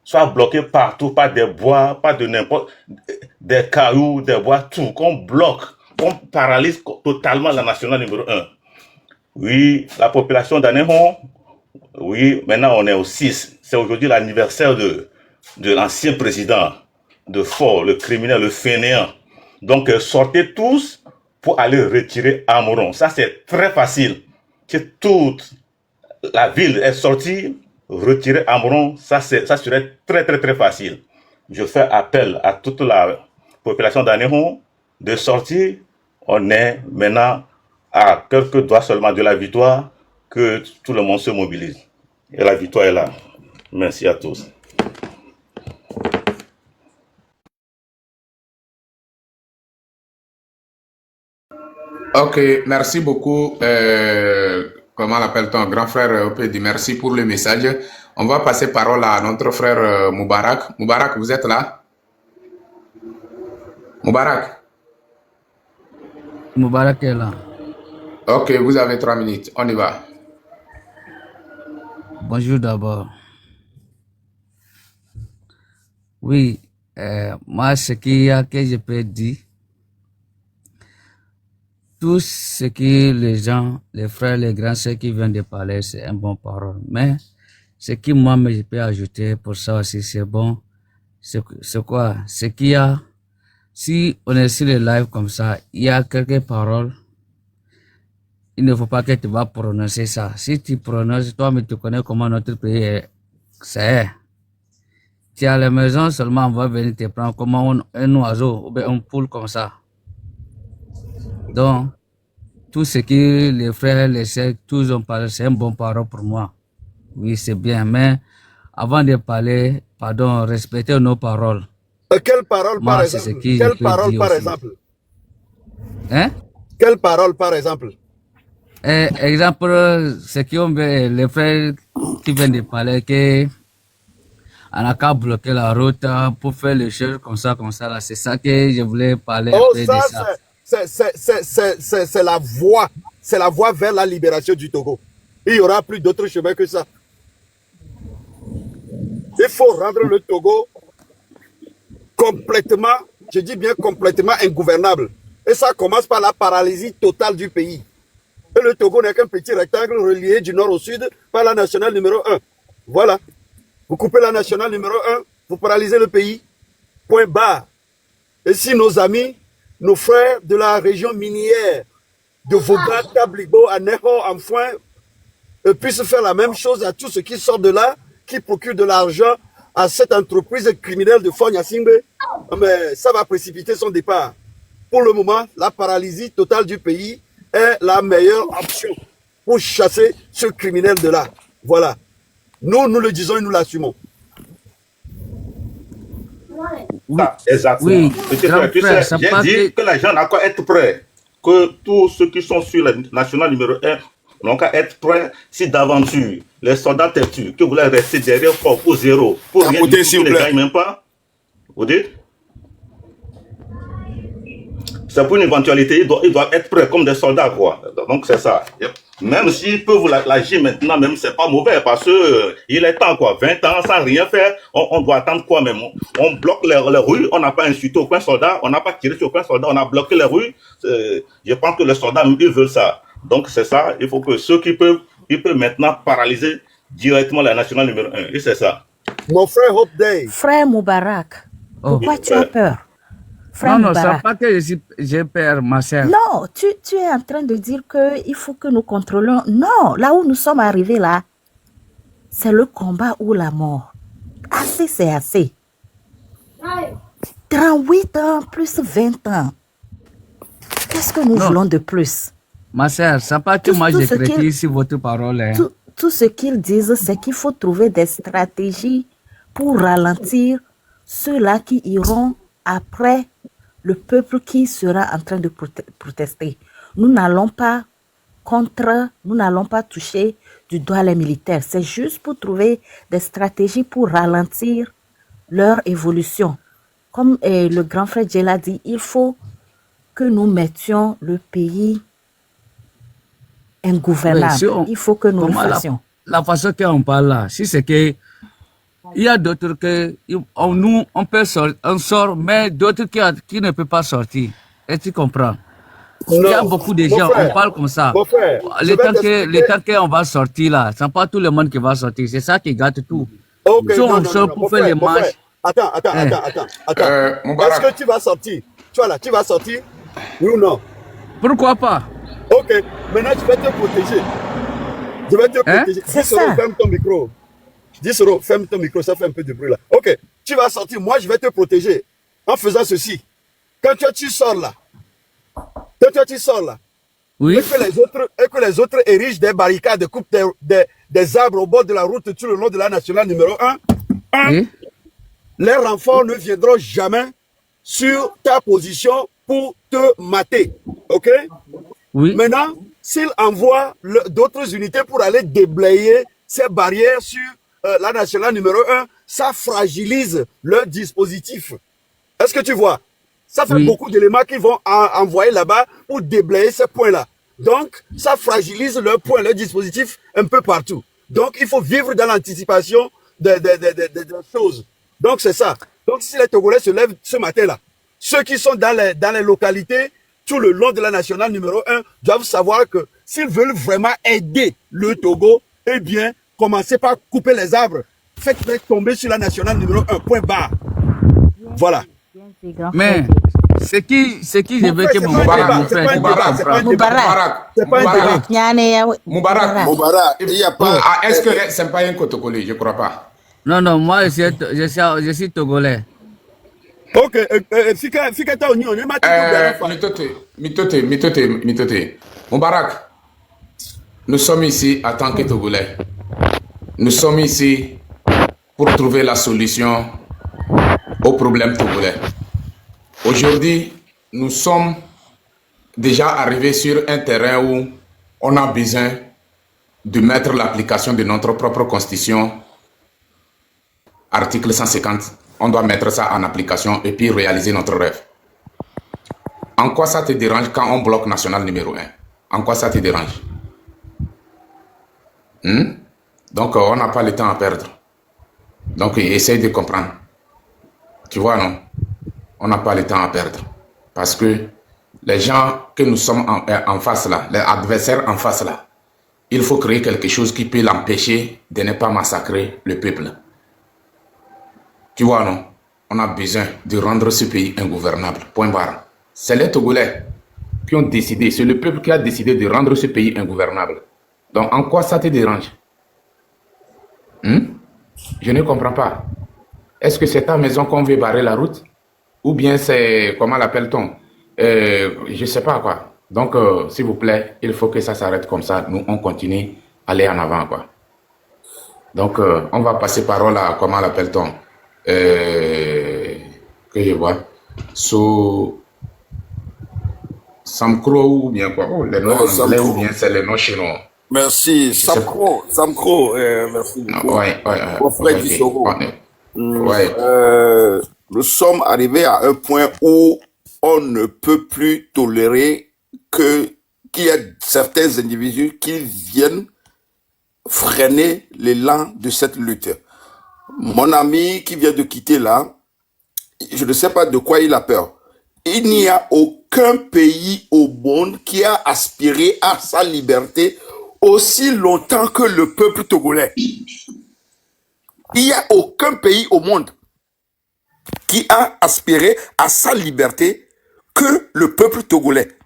Soit bloquée partout, pas des bois, pas de n'importe, des cailloux, des bois, tout. Qu'on bloque, qu'on paralyse totalement la nationale numéro 1. Oui, la population d'Anéhon, oui, maintenant on est au 6. C'est aujourd'hui l'anniversaire de l'ancien président de Fort, le criminel, le fainéant. Donc sortez tous pour aller retirer Amoron. Ça c'est très facile. Que toute la ville est sortie, retirer Amoron, ça serait très très très facile. Je fais appel à toute la population d'Anéhon de sortir. On est maintenant à quelques doigts seulement de la victoire, que tout le monde se mobilise. Et la victoire est là. Merci à tous. Ok, merci beaucoup. Comment l'appelle-t-on, grand frère Opedi, merci pour le message. On va passer parole à notre frère Moubarak. Moubarak, vous êtes là? Moubarak. Moubarak est là. Ok, vous avez 3 minutes. On y va. Bonjour d'abord. Oui, moi, ce qu'il y a que je peux dire, tout ce que les gens, les frères, les grands, ceux qui viennent de parler, c'est un bon parole. Mais ce que moi, je peux ajouter pour ça aussi, c'est bon. C'est quoi? C'est qu'il y a, si on est sur les lives comme ça, il y a quelques paroles. Il ne faut pas que tu vas prononcer ça. Si tu prononces, toi, mais tu connais comment notre pays est. C'est. Tu es à la maison, seulement on va venir te prendre comme un oiseau ou bien un poule comme ça. Donc, tout ce que les frères, les sœurs, tous ont parlé, c'est un bon parole pour moi. Oui, c'est bien. Mais avant de parler, pardon, respectez nos paroles. Quelle parole moi, par exemple? Quelle parole par exemple? Hein? Quelle parole par exemple? Exemple, ce qui ont les frères qui viennent de parler, que on a qu'à bloquer la route pour faire les choses comme ça là. C'est ça que je voulais parler de ça. C'est la voie. C'est la voie vers la libération du Togo. Il n'y aura plus d'autre chemin que ça. Il faut rendre le Togo complètement, je dis bien complètement ingouvernable. Et ça commence par la paralysie totale du pays. Et le Togo n'est qu'un petit rectangle relié du nord au sud par la nationale numéro 1. Voilà. Vous coupez la nationale numéro 1, vous paralysez le pays. Point barre. Et si nos amis, nos frères de la région minière de Voga, Tablibo, Aneho, Amfoin, puissent faire la même chose à tous ceux qui sortent de là, qui procurent de l'argent à cette entreprise criminelle de Fogna Singbe, mais ça va précipiter son départ. Pour le moment, la paralysie totale du pays est la meilleure option pour chasser ce criminel de là. Voilà. Nous le disons et nous l'assumons. Oui. Exactement. Oui, grand Tu frère, sais, ça j'ai part dit que... que les gens n'ont qu'à être prêts. Que tous ceux qui sont sur la nationale numéro 1 n'ont qu'à être prêts si d'aventure les soldats te tuent, que vous voulez rester derrière fort pour zéro, pour rien du tout, qu'ils ne gagnent même pas. Vous dites? C'est pour une éventualité, ils doivent être prêts comme des soldats, quoi. Donc c'est ça. Même s'ils peuvent l'agir maintenant, même c'est pas mauvais parce que il est temps, quoi. 20 ans sans rien faire, on doit attendre quoi même? On bloque les rues, on n'a pas insulté aucun soldat, on n'a pas tiré sur aucun soldat, on a bloqué les rues. Je pense que les soldats, ils veulent ça. Donc c'est ça, il faut que ceux qui peuvent, ils peuvent maintenant paralyser directement la nationale numéro 1. Et c'est ça. Mon frère Hope Day. Frère Moubarak, pourquoi tu as peur? Frère Non, Moubarak. c'est pas que j'ai peur, ma sœur. Non, tu es en train de dire qu'il faut que nous contrôlons. Non, là où nous sommes arrivés là, c'est le combat ou la mort. Assez, c'est assez. 38 ans plus 20 ans. Qu'est-ce que nous voulons de plus? Ma sœur, c'est pas que moi j'écris ici votre parole. Hein. Tout ce qu'ils disent, c'est qu'il faut trouver des stratégies pour ralentir ceux-là qui iront après le peuple qui sera en train de protester. Nous n'allons pas toucher du doigt les militaires. C'est juste pour trouver des stratégies pour ralentir leur évolution. Comme le grand frère Djela dit, il faut que nous mettions le pays ingouvernable. Oui, si il faut que nous le fassions. La façon qu'on parle là, si c'est que il y a d'autres que nous on peut sortir, on sort, mais d'autres qui ne peuvent pas sortir. Et tu comprends? Il y a beaucoup de gens, on parle comme ça. Le temps qu'on va sortir là, c'est pas tout le monde qui va sortir. C'est ça qui gâte tout. Okay, si on sort pour faire les marches. Attends. Est-ce que tu vas sortir? Tu vois là, tu vas sortir? Oui ou non? Pourquoi pas? Ok, maintenant je vais te protéger. Je vais te protéger. C'est ça. Ferme ton micro. 10 euros, ferme ton micro, ça fait un peu de bruit là. Ok, tu vas sortir, moi je vais te protéger en faisant ceci. Quand tu sors là, oui. et que les autres érigent des barricades, coupent des arbres au bord de la route tout le long de la nationale numéro 1, oui. Les renforts ne viendront jamais sur ta position pour te mater. Ok? Oui. Maintenant, s'ils envoient d'autres unités pour aller déblayer ces barrières sur la nationale numéro 1, ça fragilise leur dispositif. Est-ce que tu vois? Ça fait beaucoup d'éléments qu'ils vont envoyer là-bas pour déblayer ces points-là. Donc, ça fragilise leur point, leur dispositif un peu partout. Donc, il faut vivre dans l'anticipation des choses. Donc, c'est ça. Donc, si les Togolais se lèvent ce matin-là, ceux qui sont dans les localités, tout le long de la nationale numéro 1, doivent savoir que s'ils veulent vraiment aider le Togo, eh bien, commencez par couper les arbres. Faites tomber sur la nationale numéro 1, point barre. Voilà. Mais, c'est qui je veux que Moubarak, il n'y a pas... Est-ce que c'est pas un Kotokoli? Je ne crois pas. Non, moi, je suis Togolais. Ok, Mitote. Moubarak, nous sommes ici en tant que Togolais. Nous sommes ici pour trouver la solution au problème togolais. Aujourd'hui, nous sommes déjà arrivés sur un terrain où on a besoin de mettre l'application de notre propre constitution. Article 150, on doit mettre ça en application et puis réaliser notre rêve. En quoi ça te dérange quand on bloque national numéro 1? En quoi ça te dérange? Donc, on n'a pas le temps à perdre. Donc, essaye de comprendre. Tu vois, non? On n'a pas le temps à perdre. Parce que les gens que nous sommes en face là, les adversaires en face là, il faut créer quelque chose qui peut l'empêcher de ne pas massacrer le peuple. Tu vois, non? On a besoin de rendre ce pays ingouvernable. Point barre. C'est les Togolais qui ont décidé, c'est le peuple qui a décidé de rendre ce pays ingouvernable. Donc, en quoi ça te dérange? Je ne comprends pas. Est-ce que c'est ta maison qu'on veut barrer la route? Ou bien c'est, comment l'appelle-t-on? Je ne sais pas quoi. Donc, s'il vous plaît, il faut que ça s'arrête comme ça. Nous, on continue à aller en avant, quoi. Donc, on va passer parole à, comment l'appelle-t-on? Que je vois. Samkro ou bien quoi? Oh, les noms anglais ou bien c'est les noms chinois? Merci, Samkro, merci beaucoup. Mon frère Dissoro. Nous sommes arrivés à un point où on ne peut plus tolérer qu'il y ait certains individus qui viennent freiner l'élan de cette lutte. Mon ami qui vient de quitter là, je ne sais pas de quoi il a peur. Il n'y a aucun pays au monde qui a aspiré à sa liberté aussi longtemps que le peuple togolais. Il n'y a aucun pays au monde qui a aspiré à sa liberté que le peuple togolais.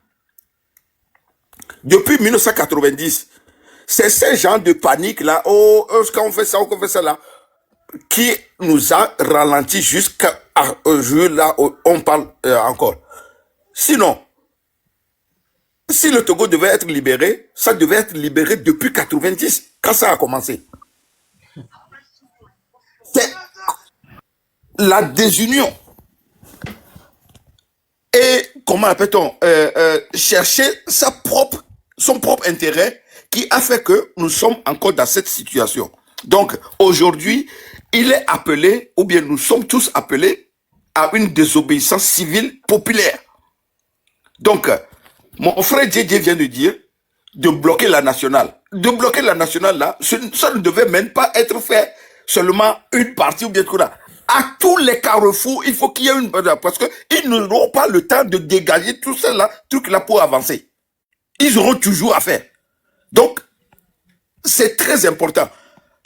Depuis 1990, c'est ces gens de panique là, oh, quand on fait ça, là, qui nous a ralenti jusqu'à jour là où on parle encore. Sinon, si le Togo devait être libéré, ça devait être libéré depuis 90, quand ça a commencé. C'est la désunion. Et, comment appelle-t-on, chercher son propre intérêt qui a fait que nous sommes encore dans cette situation. Donc, aujourd'hui, il est appelé, ou bien nous sommes tous appelés à une désobéissance civile populaire. Donc, mon frère Djedje vient de dire de bloquer la nationale. De bloquer la nationale, là, ça ne devait même pas être fait seulement une partie ou bien tout là. À tous les carrefours, il faut qu'il y ait une... Parce qu'ils n'auront pas le temps de dégager tout ça là, truc là pour avancer. Ils auront toujours à faire. Donc, c'est très important.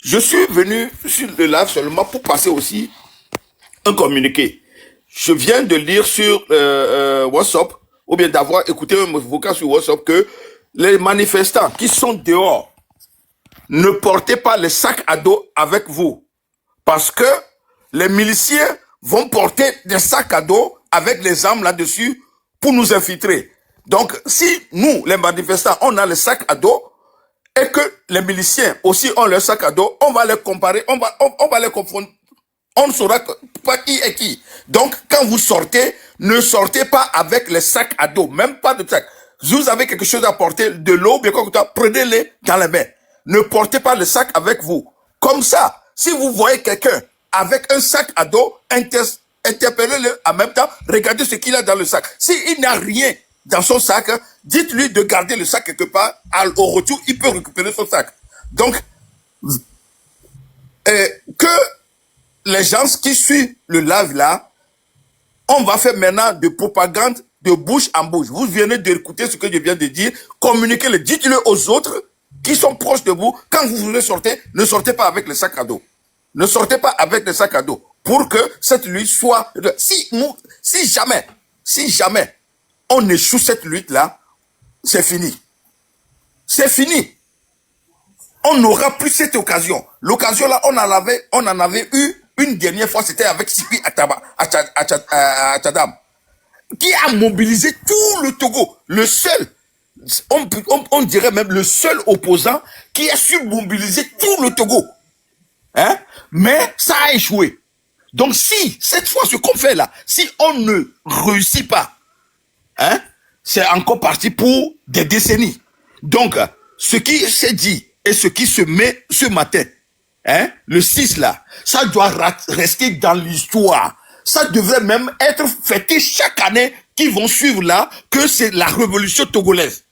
Je suis venu sur le live seulement pour passer aussi un communiqué. Je viens de lire sur WhatsApp, ou bien d'avoir écouté un vocal sur WhatsApp, que les manifestants qui sont dehors, ne portez pas les sacs à dos avec vous. Parce que les miliciens vont porter des sacs à dos avec les armes là-dessus pour nous infiltrer. Donc, si nous, les manifestants, on a les sacs à dos, et que les miliciens aussi ont leur sac à dos, on va les comparer, on va les confondre. On ne saura pas qui est qui. Donc, quand vous sortez, ne sortez pas avec les sacs à dos, même pas de sac. Vous avez quelque chose à porter, de l'eau, bien quoi, prenez-les dans les mains. Ne portez pas le sac avec vous. Comme ça, si vous voyez quelqu'un avec un sac à dos, interpellez-le en même temps, regardez ce qu'il a dans le sac. S'il n'a rien dans son sac, dites-lui de garder le sac quelque part. Au retour, il peut récupérer son sac. Donc, que les gens qui suivent le live là, on va faire maintenant de propagande de bouche en bouche. Vous venez d'écouter ce que je viens de dire, communiquez-le, dites-le aux autres qui sont proches de vous. Quand vous voulez sortir, ne sortez pas avec le sac à dos. Ne sortez pas avec le sac à dos. Pour que cette lutte soit... Si jamais on échoue cette lutte-là, c'est fini. C'est fini. On n'aura plus cette occasion. L'occasion-là, on en avait eu une dernière fois, c'était avec Sipi Atadam, qui a mobilisé tout le Togo. Le seul, on dirait même le seul opposant qui a su mobiliser tout le Togo. Hein? Mais ça a échoué. Donc si, cette fois, ce qu'on fait là, si on ne réussit pas, hein, c'est encore parti pour des décennies. Donc, ce qui s'est dit et ce qui se met ce matin, hein, le 6 là, ça doit rester dans l'histoire. Ça devrait même être fêté chaque année qui vont suivre là, que c'est la révolution togolaise.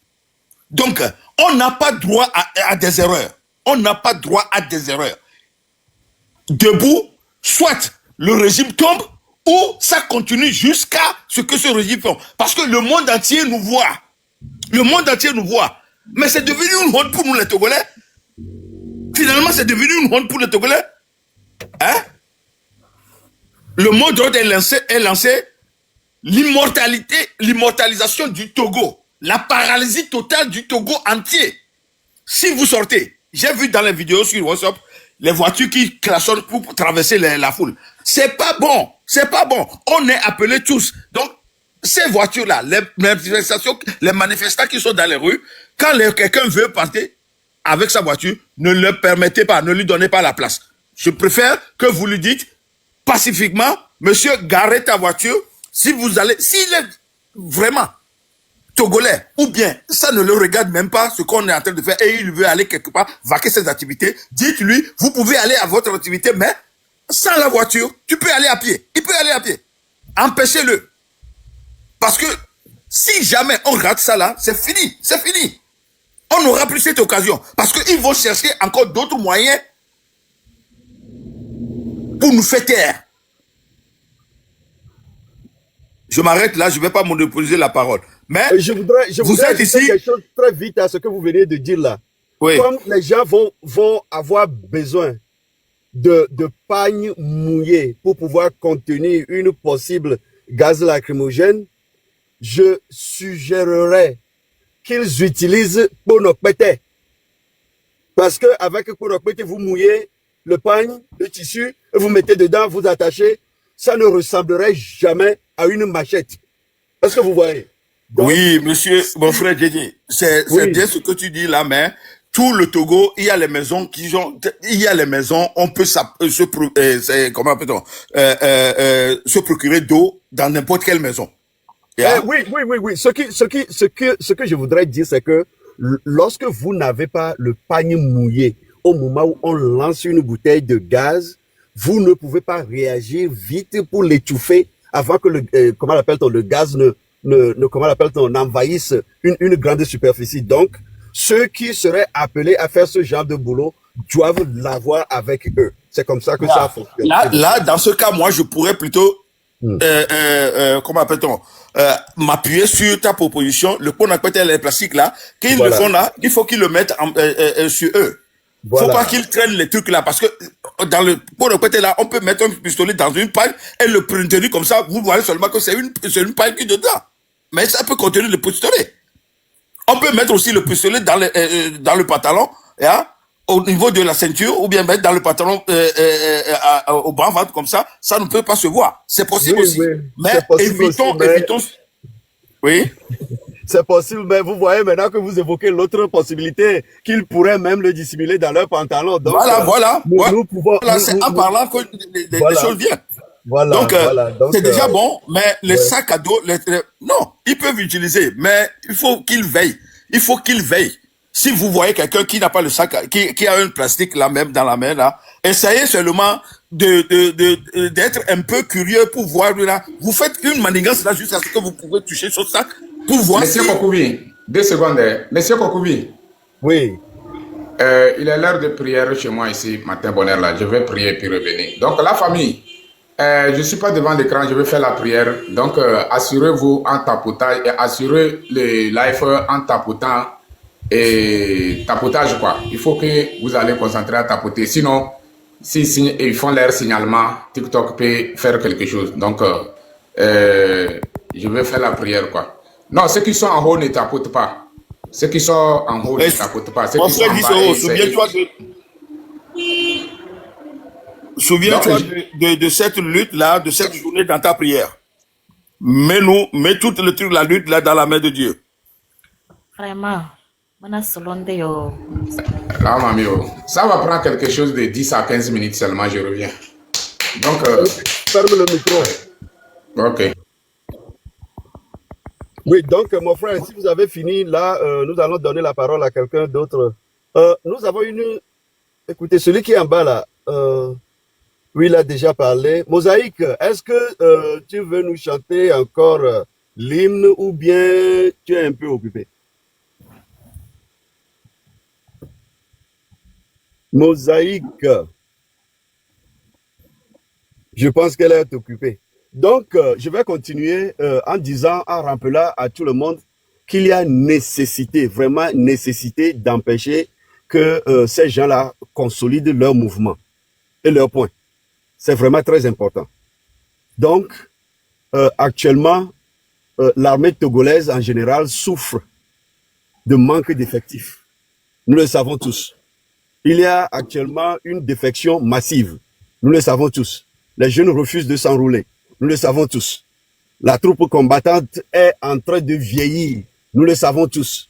Donc, on n'a pas droit à des erreurs. On n'a pas droit à des erreurs. Debout, soit le régime tombe, ou ça continue jusqu'à ce que ce régime fait. Parce que le monde entier nous voit. Le monde entier nous voit. Mais c'est devenu une honte pour nous les Togolais. Finalement, c'est devenu une honte pour les Togolais. Hein? Le mot d'ordre est lancé l'immortalisation du Togo. La paralysie totale du Togo entier. Si vous sortez, j'ai vu dans les vidéos sur WhatsApp, les voitures qui klaxonnent pour traverser la foule. C'est pas bon. C'est pas bon. On est appelés tous. Donc, ces voitures-là, les manifestants qui sont dans les rues, quand quelqu'un veut partir avec sa voiture, ne le permettez pas, ne lui donnez pas la place. Je préfère que vous lui dites pacifiquement, monsieur, garez ta voiture. Si vous allez, s'il est vraiment Togolais, ou bien ça ne le regarde même pas ce qu'on est en train de faire et il veut aller quelque part vaquer ses activités, dites-lui, vous pouvez aller à votre activité, mais sans la voiture, tu peux aller à pied. Il peut aller à pied. Empêchez-le. Parce que si jamais on rate ça là, c'est fini. C'est fini. On n'aura plus cette occasion. Parce qu'ils vont chercher encore d'autres moyens pour nous faire taire. Je m'arrête là, je ne vais pas monopoliser la parole. Mais je voudrais êtes ici quelque chose très vite à ce que vous venez de dire là. Oui. Comme les gens vont avoir besoin de pagnes mouillées pour pouvoir contenir une possible gaz lacrymogène, je suggérerais qu'ils utilisent Ponokpete. Parce qu'avec Ponokpete, vous mouillez le pagne, le tissu, et vous mettez dedans, vous attachez, ça ne ressemblerait jamais à une machette. Est-ce que vous voyez? Donc, oui, monsieur, mon frère Dédé, c'est bien ce que tu dis là, mais tout le Togo, il y a les maisons on peut se procurer d'eau dans n'importe quelle maison. Oui. Ce que je voudrais dire, c'est que lorsque vous n'avez pas le panier mouillé au moment où on lance une bouteille de gaz, vous ne pouvez pas réagir vite pour l'étouffer avant que le gaz n'envahisse une grande superficie. Donc, ceux qui seraient appelés à faire ce genre de boulot doivent l'avoir avec eux. C'est comme ça que ça fonctionne. Là, dans ce cas, moi, je pourrais plutôt, m'appuyer sur ta proposition, le pont les plastiques là, qu'ils le font là, il faut qu'ils le mettent sur eux. Faut pas qu'ils traînent les trucs là, parce que dans le pont là, on peut mettre un pistolet dans une paille et le prendre comme ça, vous voyez seulement que c'est une paille qui est dedans. Mais ça peut contenir le pistolet. On peut mettre aussi le pistolet dans le pantalon, au niveau de la ceinture, ou bien mettre dans le pantalon au bas-ventre comme ça ne peut pas se voir. C'est possible aussi. Oui. Mais évitons. Oui. C'est possible, mais vous voyez maintenant que vous évoquez l'autre possibilité, qu'ils pourraient même le dissimuler dans leur pantalon. Donc, voilà. C'est en parlant que les choses viennent. Donc, c'est déjà bon, mais les sacs à dos, non, ils peuvent utiliser, mais il faut qu'ils veillent. Si vous voyez quelqu'un qui n'a pas le sac, qui a un plastique là même dans la main là, essayez seulement d'être un peu curieux pour voir là. Vous faites une manigance là jusqu'à ce que vous pouvez toucher son sac pour voir. Monsieur Kokoubi, 2 secondes. Monsieur Kokoubi. Oui. Il est l'heure de prière chez moi ici, matin bonheur là. Je vais prier puis revenir. Donc la famille, je ne suis pas devant l'écran, je vais faire la prière. Donc assurez-vous en tapotant et assurez le live en tapotant et tapotage quoi. Il faut que vous allez concentrer à tapoter. Sinon, ils font leur signalement, TikTok peut faire quelque chose. Donc je vais faire la prière quoi. Non, ceux qui sont en haut ne tapotent pas. Ceux qui sont en haut ne tapotent pas. Ceux qui sont en bas, souviens-toi de cette lutte-là, de cette journée dans ta prière. Mets tout le truc, la lutte là dans la main de Dieu. Vraiment. Là, mamie, ça va prendre quelque chose de 10 à 15 minutes seulement, je reviens. Donc, ferme le micro. Ok. Oui, donc, mon frère, si vous avez fini, là, nous allons donner la parole à quelqu'un d'autre. Nous avons écoutez, celui qui est en bas, là, oui, il a déjà parlé. Mosaïque, est-ce que tu veux nous chanter encore l'hymne ou bien tu es un peu occupé? Mosaïque. Je pense qu'elle est occupée. Donc, je vais continuer en disant, en rappelant à tout le monde qu'il y a nécessité, vraiment nécessité d'empêcher que ces gens-là consolident leur mouvement et leur point. C'est vraiment très important. Donc, actuellement, l'armée togolaise en général souffre de manque d'effectifs. Nous le savons tous. Il y a actuellement une défection massive. Nous le savons tous. Les jeunes refusent de s'enrôler. Nous le savons tous. La troupe combattante est en train de vieillir. Nous le savons tous.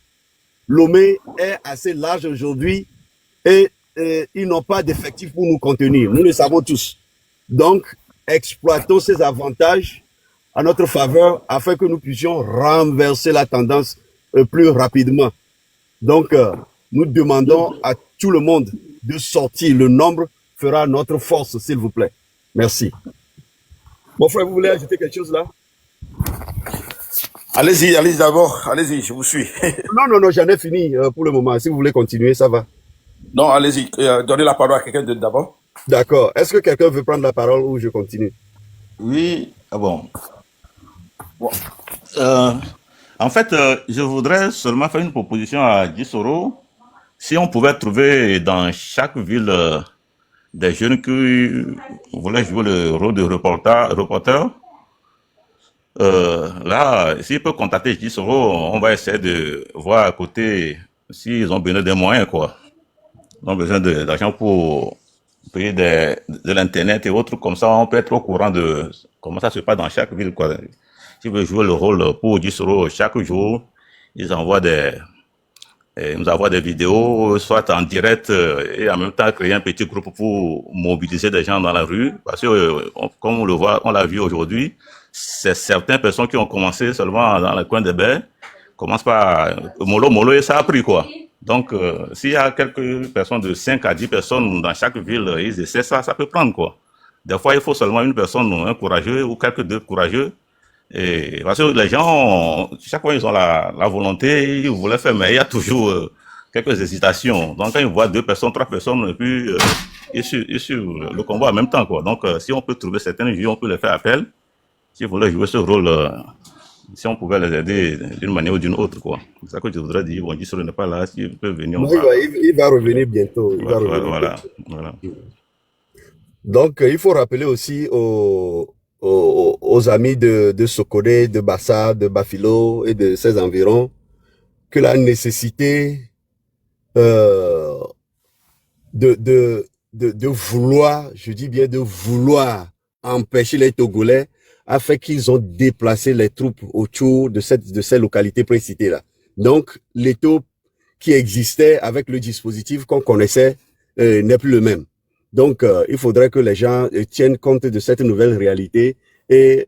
Lomé est assez large aujourd'hui et ils n'ont pas d'effectifs pour nous contenir. Nous le savons tous. Donc, exploitons ces avantages à notre faveur afin que nous puissions renverser la tendance plus rapidement. Donc, nous demandons à tout le monde de sortir. Le nombre fera notre force, s'il vous plaît. Merci. Mon frère, vous voulez ajouter quelque chose là? Allez-y, allez-y d'abord. Allez-y, je vous suis. Non, j'en ai fini pour le moment. Si vous voulez continuer, ça va. Non, allez-y. Donnez la parole à quelqu'un d'abord. D'accord. Est-ce que quelqu'un veut prendre la parole ou je continue? Oui, bon. En fait, je voudrais seulement faire une proposition à Gisoro. Si on pouvait trouver dans chaque ville des jeunes qui voulaient jouer le rôle de reporter, là, s'ils peuvent contacter Gisoro, on va essayer de voir à côté s'ils ont besoin des moyens, quoi. Ils ont besoin d'argent pour payer de l'internet et autres, comme ça on peut être au courant de comment ça se passe dans chaque ville, quoi. S'ils veulent jouer le rôle pour Gisoro chaque jour, ils envoient nous envoient des vidéos, soit en direct et en même temps créer un petit groupe pour mobiliser des gens dans la rue. Parce que, comme on le voit, on l'a vu aujourd'hui, c'est certaines personnes qui ont commencé seulement dans le coin des baies, commencent par mollo et ça a pris, quoi. Donc, s'il y a quelques personnes de 5 à 10 personnes dans chaque ville, ils essaient ça peut prendre, quoi. Des fois, il faut seulement une personne, un courageux ou quelques deux courageux. Et parce que les gens, chaque fois, ils ont la volonté, ils voulaient faire, mais il y a toujours quelques hésitations. Donc, quand ils voient 2 personnes, 3 personnes, et puis ils suivent le combat en même temps, quoi. Donc, si on peut trouver certains jeux, on peut les faire appel. S'ils voulaient jouer ce rôle, si on pouvait les aider d'une manière ou d'une autre, quoi. C'est ça que je voudrais dire. Bon, Gisoro n'est pas là, s'il peut venir. Non, il va revenir bientôt. Voilà. Donc, il faut rappeler aussi aux amis de Sokone, de Bassa, de Bafilo et de ses environs que la nécessité de vouloir, je dis bien de vouloir empêcher les Togolais a fait qu'ils ont déplacé les troupes autour de ces localités précitées-là. Donc, l'étau qui existait avec le dispositif qu'on connaissait n'est plus le même. Donc, il faudrait que les gens tiennent compte de cette nouvelle réalité et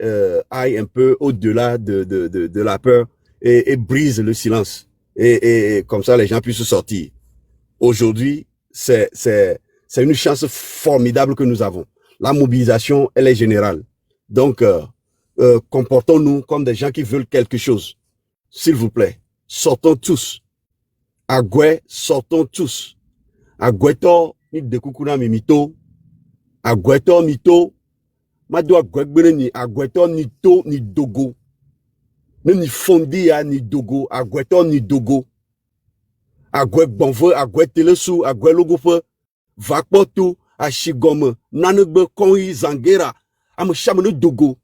aillent un peu au-delà de la peur et brisent le silence. Et comme ça, les gens puissent sortir. Aujourd'hui, c'est une chance formidable que nous avons. La mobilisation, elle est générale. Donc, comportons-nous comme des gens qui veulent quelque chose. S'il vous plaît, sortons tous. Agwe, sortons tous. Agweto, ni dekukuna mi mito. Agweto mito. Mado agwegbene ni agweto ni to ni dogo. Ni fondi ya ni dogo. Agweto ni dogo. Agwegbonve, agwetelesu, agwelogofe. Vakpoto, ashigome. Nanegbe konyi zangera. Ame chamene dogo.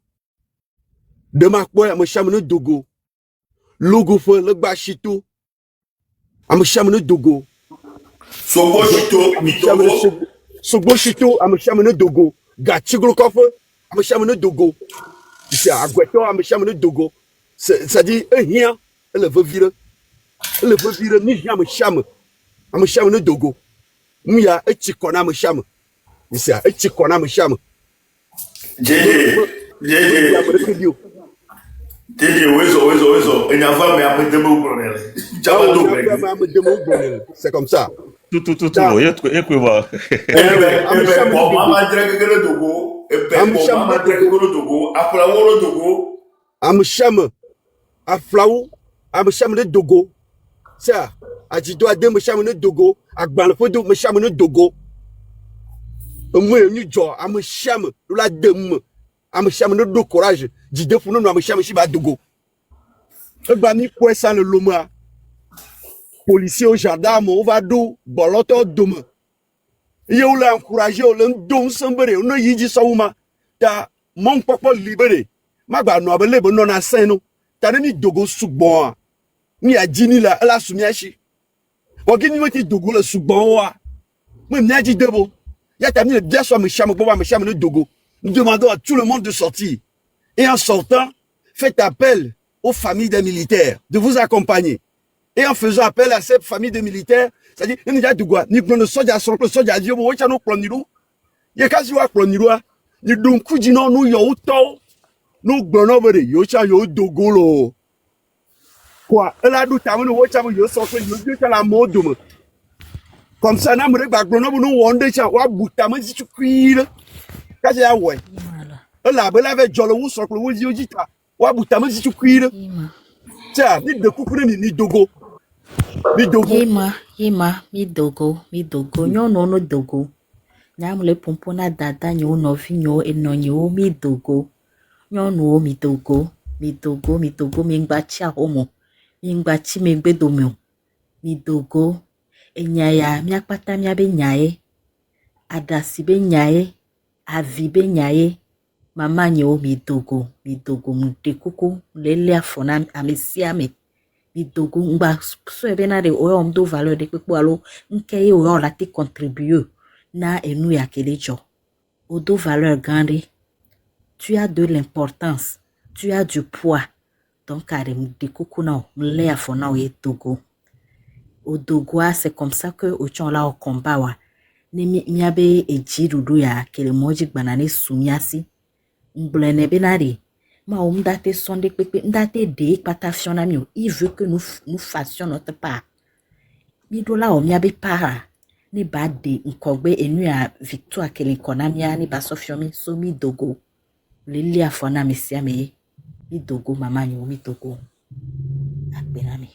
Demakwe, ame chamene dogo. Logofe, legba shito. Ame chamene dogo. Sogbo Shito, ame chamene dogo. Gachiglo kofe, ame chamene dogo. C'est agweto, ame chamene dogo. C'est-à-dire, un rien, elle veut virer. Elle veut virer, ni rien, ame chamene dogo. Mia, etikona, ame chamene. C'est etikona, ame chamene. C'est comme ça. Amcham aflaou amcham ne dogo. Ça, ajido ade mcham ne dogo, agbanfo do mcham ne dogo. Omo enu jo amcham la dem amesham no do courage jide funu no amesham shi ba dogo e ba mi ko ça le loma policier au gendarme on va do boloto dum ye ou la encourager o le don sambere no yiji sawuma ta mon popo libéré ma gba no abele bo no na sen no ta ni dogo sugbon ni ajini la sumiashi o gini mo ti dogo le sugbon wa mo mi aji debo ya ta mi le bien so amesham le dogo. Nous demandons à tout le monde de sortir. Et en sortant, faites appel aux familles des militaires de vous accompagner. Et en faisant appel à ces familles de militaires, c'est-à-dire, nous disons de quoi? Nous prenons le soldat sur le soldat, nous disons, nous prenons il y a quasi un plan, nous disons, nous y a autant, nous prenons, nous avons dogo. Quoi? Et là, nous avons, nous avons la mort de moi. Comme ça, nous avons, nous avons, nous avons, kaje ya we la be la ve jolo wu so wu ji ojita wa buta mo ji kwire cha ni de kukure ni dogo yema mi dogo nyo no dogo nyam le pompo na dada nyo no fi nyo eno nyo mi dogo nyo no mi dogo mi ngba cha homo mi ngba chi me gbedo mi dogo enyaya mi akpata mi abe nyae adasi be nyae avibe nyae mama nyo mi dogo mdekuku lele afona amesiame mi dogo ngba so ebe na de o mdo valeur de pepo alo nke ye o la ti contribuer na enu ya kelejo odo valeur grande tu as de l'importance tu as du poids donc are mdekuku na mle afona o dogo odogoa c'est comme ça que o chon la o combat wa ni miabe ejirudu ya kele moji gbanane sumiasi mblene benari ma omdate sonde pepe ndate de patafyon na mio il veut que nous fassions notre part mi dola o miabe para ni bade nkogbe enu ya victoire kele konamia ni basofiomi so mi dogo lili afona mesiame mi dogo mama nyo mi dogo akbenami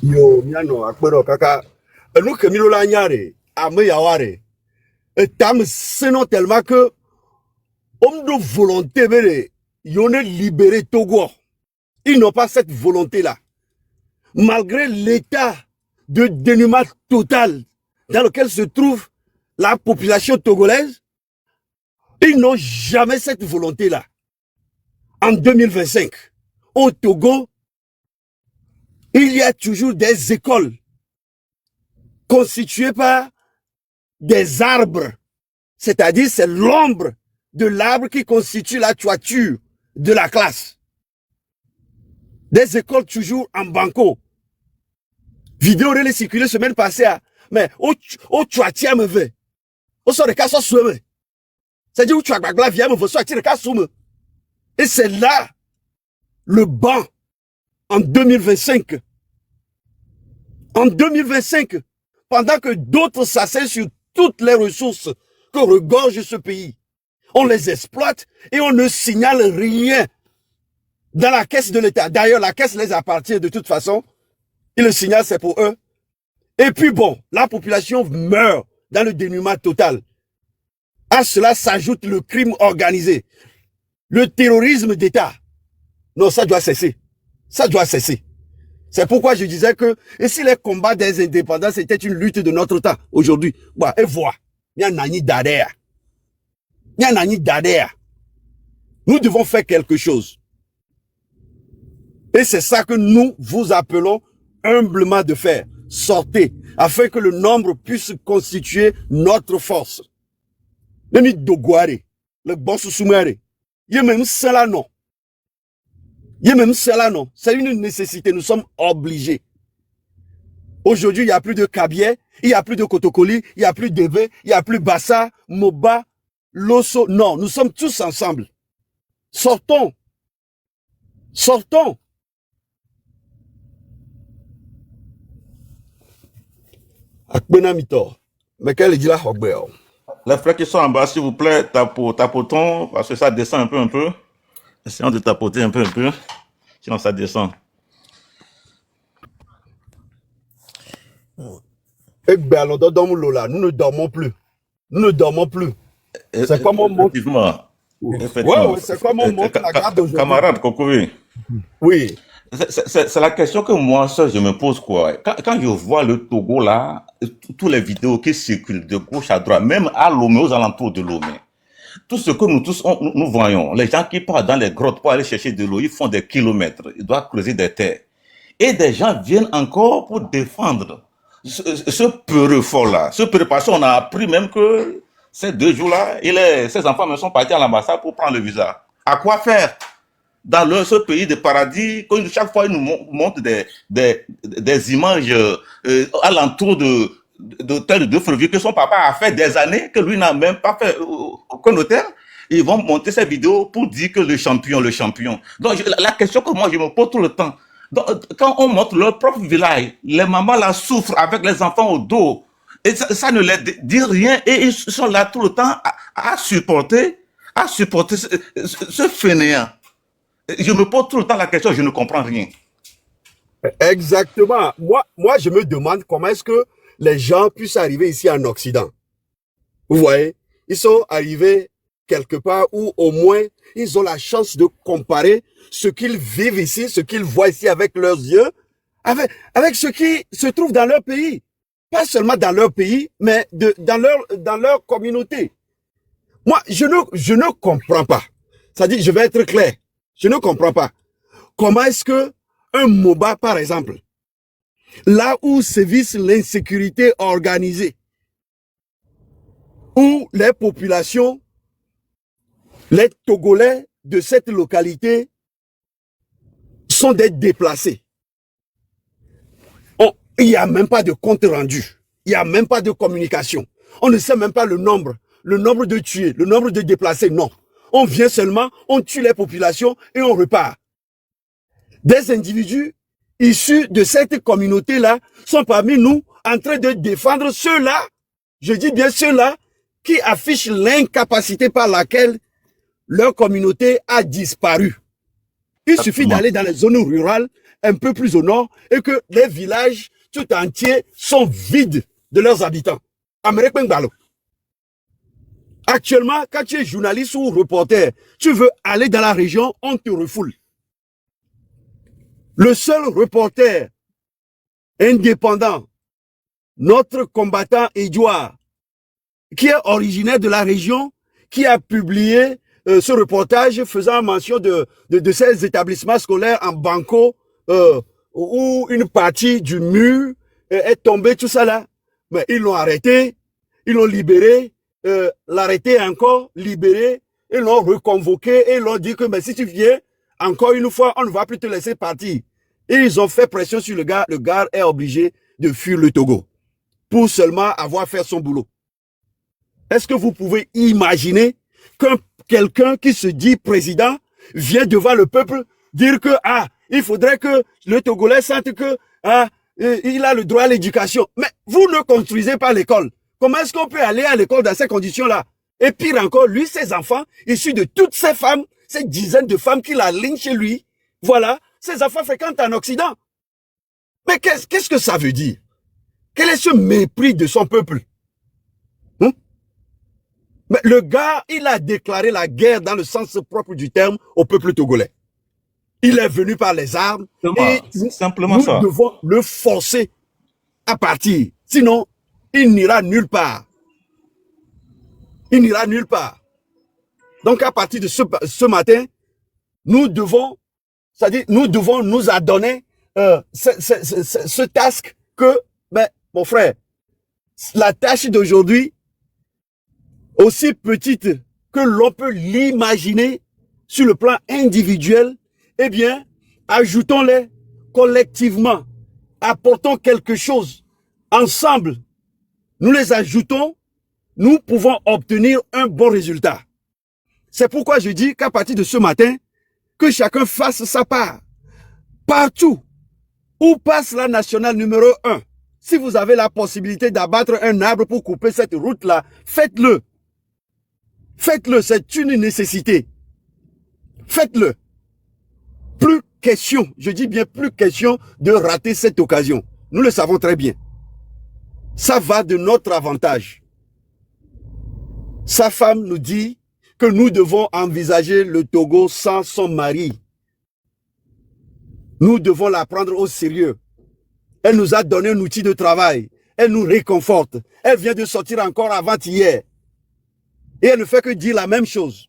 yo miano akbero kaka enu ke mi dola nyare ame yaware etam sinon tellement que homme de volonté bere yone libérer Togo. Ils n'ont pas cette volonté là malgré l'état de dénuement total dans lequel se trouve la population togolaise. Ils n'ont jamais cette volonté là. En 2025 au Togo, il y a toujours des écoles constituées par des arbres, c'est-à-dire c'est l'ombre de l'arbre qui constitue la toiture de la classe. Des écoles toujours en banco. Vidéo relais circulée semaine passée, mais au toiture me veut. Au sort de cas soit soume. C'est-à-dire où tu as bagla vient me veut sortir de cas soume. Et c'est là le banc en 2025. En 2025, pendant que d'autres s'asseyent sur toutes les ressources que regorge ce pays. On les exploite et on ne signale rien dans la caisse de l'État. D'ailleurs, la caisse les appartient de toute façon. Et le signal, c'est pour eux. Et puis bon, la population meurt dans le dénuement total. À cela s'ajoute le crime organisé, le terrorisme d'État. Non, ça doit cesser. Ça doit cesser. C'est pourquoi je disais que, et si les combats des indépendants, c'était une lutte de notre temps, aujourd'hui, bah, et voilà, il y a un ani d'adhère. Il y a un ani d'adhère. Nous devons faire quelque chose. Et c'est ça que nous vous appelons humblement de faire. Sortez, afin que le nombre puisse constituer notre force. Le mythe d'Ogouare, le boss Soumare, il y a même cela non. Il y a même cela non. C'est une nécessité, nous sommes obligés. Aujourd'hui, il n'y a plus de Kabier, il n'y a plus de Kotokoli, il n'y a plus d'Eve, il n'y a plus Bassa, Moba, Losso. Non, nous sommes tous ensemble. Sortons. Sortons. Mais quel est là, les frères qui sont en bas, s'il vous plaît, tapotons, parce que ça descend un peu. Essayons de tapoter un peu, sinon ça descend. Eh bien, nous ne dormons plus. Nous ne dormons plus. C'est comme on monte. Effectivement. Effectivement. Ouais, c'est comme on montre la garde aujourd'hui. Camarade Kokovi. Oui. C'est la question que moi seul je me pose quoi. Quand je vois le Togo là, toutes les vidéos qui circulent de gauche à droite, même à Lomé, aux alentours de Lomé, tout ce que nous tous nous voyons, les gens qui partent dans les grottes pour aller chercher de l'eau, ils font des kilomètres, ils doivent creuser des terres. Et des gens viennent encore pour défendre ce peureux fort là. Ce peureux, parce qu'on a appris même que ces 2 jours-là, ses enfants me sont partis à l'ambassade pour prendre le visa. À quoi faire? Dans ce pays de paradis, chaque fois ils nous montrent des images alentour d'hôtels de Freville que son papa a fait des années, que lui n'a même pas fait aucun hôtel. Ils vont monter ces vidéos pour dire que le champion. Donc la question que moi je me pose tout le temps, donc, quand on montre leur propre village, les mamans là souffrent avec les enfants au dos, et ça ne les dit rien, et ils sont là tout le temps à supporter ce fainéant. Je me pose tout le temps la question, je ne comprends rien. Exactement. Moi, je me demande comment est-ce que les gens puissent arriver ici en Occident. Vous voyez, ils sont arrivés quelque part où au moins ils ont la chance de comparer ce qu'ils vivent ici, ce qu'ils voient ici avec leurs yeux, avec ce qui se trouve dans leur pays. Pas seulement dans leur pays, mais dans leur communauté. Moi, je ne comprends pas. C'est-à-dire, je vais être clair. Je ne comprends pas. Comment est-ce que un MOBA, par exemple, là où sévisse l'insécurité organisée, où les populations, les Togolais de cette localité sont des déplacés. Il n'y a même pas de compte rendu. Il n'y a même pas de communication. On ne sait même pas le nombre de tués, le nombre de déplacés, non. On vient seulement, on tue les populations et on repart. Des individus issus de cette communauté-là sont parmi nous en train de défendre ceux-là, je dis bien ceux-là, qui affichent l'incapacité par laquelle leur communauté a disparu. Il suffit d'aller dans les zones rurales, un peu plus au nord, et que les villages tout entiers sont vides de leurs habitants. Actuellement, quand tu es journaliste ou reporter, tu veux aller dans la région, on te refoule. Le seul reporter indépendant, notre combattant Edouard, qui est originaire de la région, qui a publié ce reportage faisant mention de ces établissements scolaires en Banco, où une partie du mur est tombée, tout ça là. Mais ils l'ont arrêté, ils l'ont libéré, l'arrêté encore, libéré, ils l'ont reconvoqué et ils l'ont dit que mais si tu viens encore une fois, on ne va plus te laisser partir. Et ils ont fait pression sur le gars est obligé de fuir le Togo pour seulement avoir fait son boulot. Est-ce que vous pouvez imaginer que quelqu'un qui se dit président vient devant le peuple dire que il faudrait que le Togolais sente que il a le droit à l'éducation. Mais vous ne construisez pas l'école. Comment est-ce qu'on peut aller à l'école dans ces conditions-là? Et pire encore, lui, ses enfants, issus de toutes ces femmes, ces dizaines de femmes qu'il aligne chez lui, voilà, ses enfants fréquentent en Occident. Mais qu'est-ce que ça veut dire? Quel est ce mépris de son peuple? Mais le gars, il a déclaré la guerre dans le sens propre du terme au peuple togolais. Il est venu par les armes et nous devons le forcer à partir. Sinon, il n'ira nulle part. Il n'ira nulle part. Donc, à partir de ce matin, nous devons nous adonner ce task que, mon frère, la tâche d'aujourd'hui, aussi petite que l'on peut l'imaginer sur le plan individuel, eh bien, ajoutons-les collectivement, apportons quelque chose ensemble, nous les ajoutons, nous pouvons obtenir un bon résultat. C'est pourquoi je dis qu'à partir de ce matin, que chacun fasse sa part. Partout où passe la nationale numéro 1, si vous avez la possibilité d'abattre un arbre pour couper cette route-là, faites-le. Faites-le, c'est une nécessité. Faites-le. Plus question, je dis bien plus question de rater cette occasion. Nous le savons très bien. Ça va de notre avantage. Sa femme nous dit que nous devons envisager le Togo sans son mari. Nous devons la prendre au sérieux. Elle nous a donné un outil de travail. Elle nous réconforte. Elle vient de sortir encore avant-hier. Et elle ne fait que dire la même chose.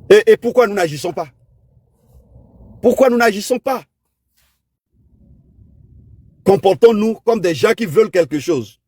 Et pourquoi nous n'agissons pas? Pourquoi nous n'agissons pas? Comportons-nous comme des gens qui veulent quelque chose.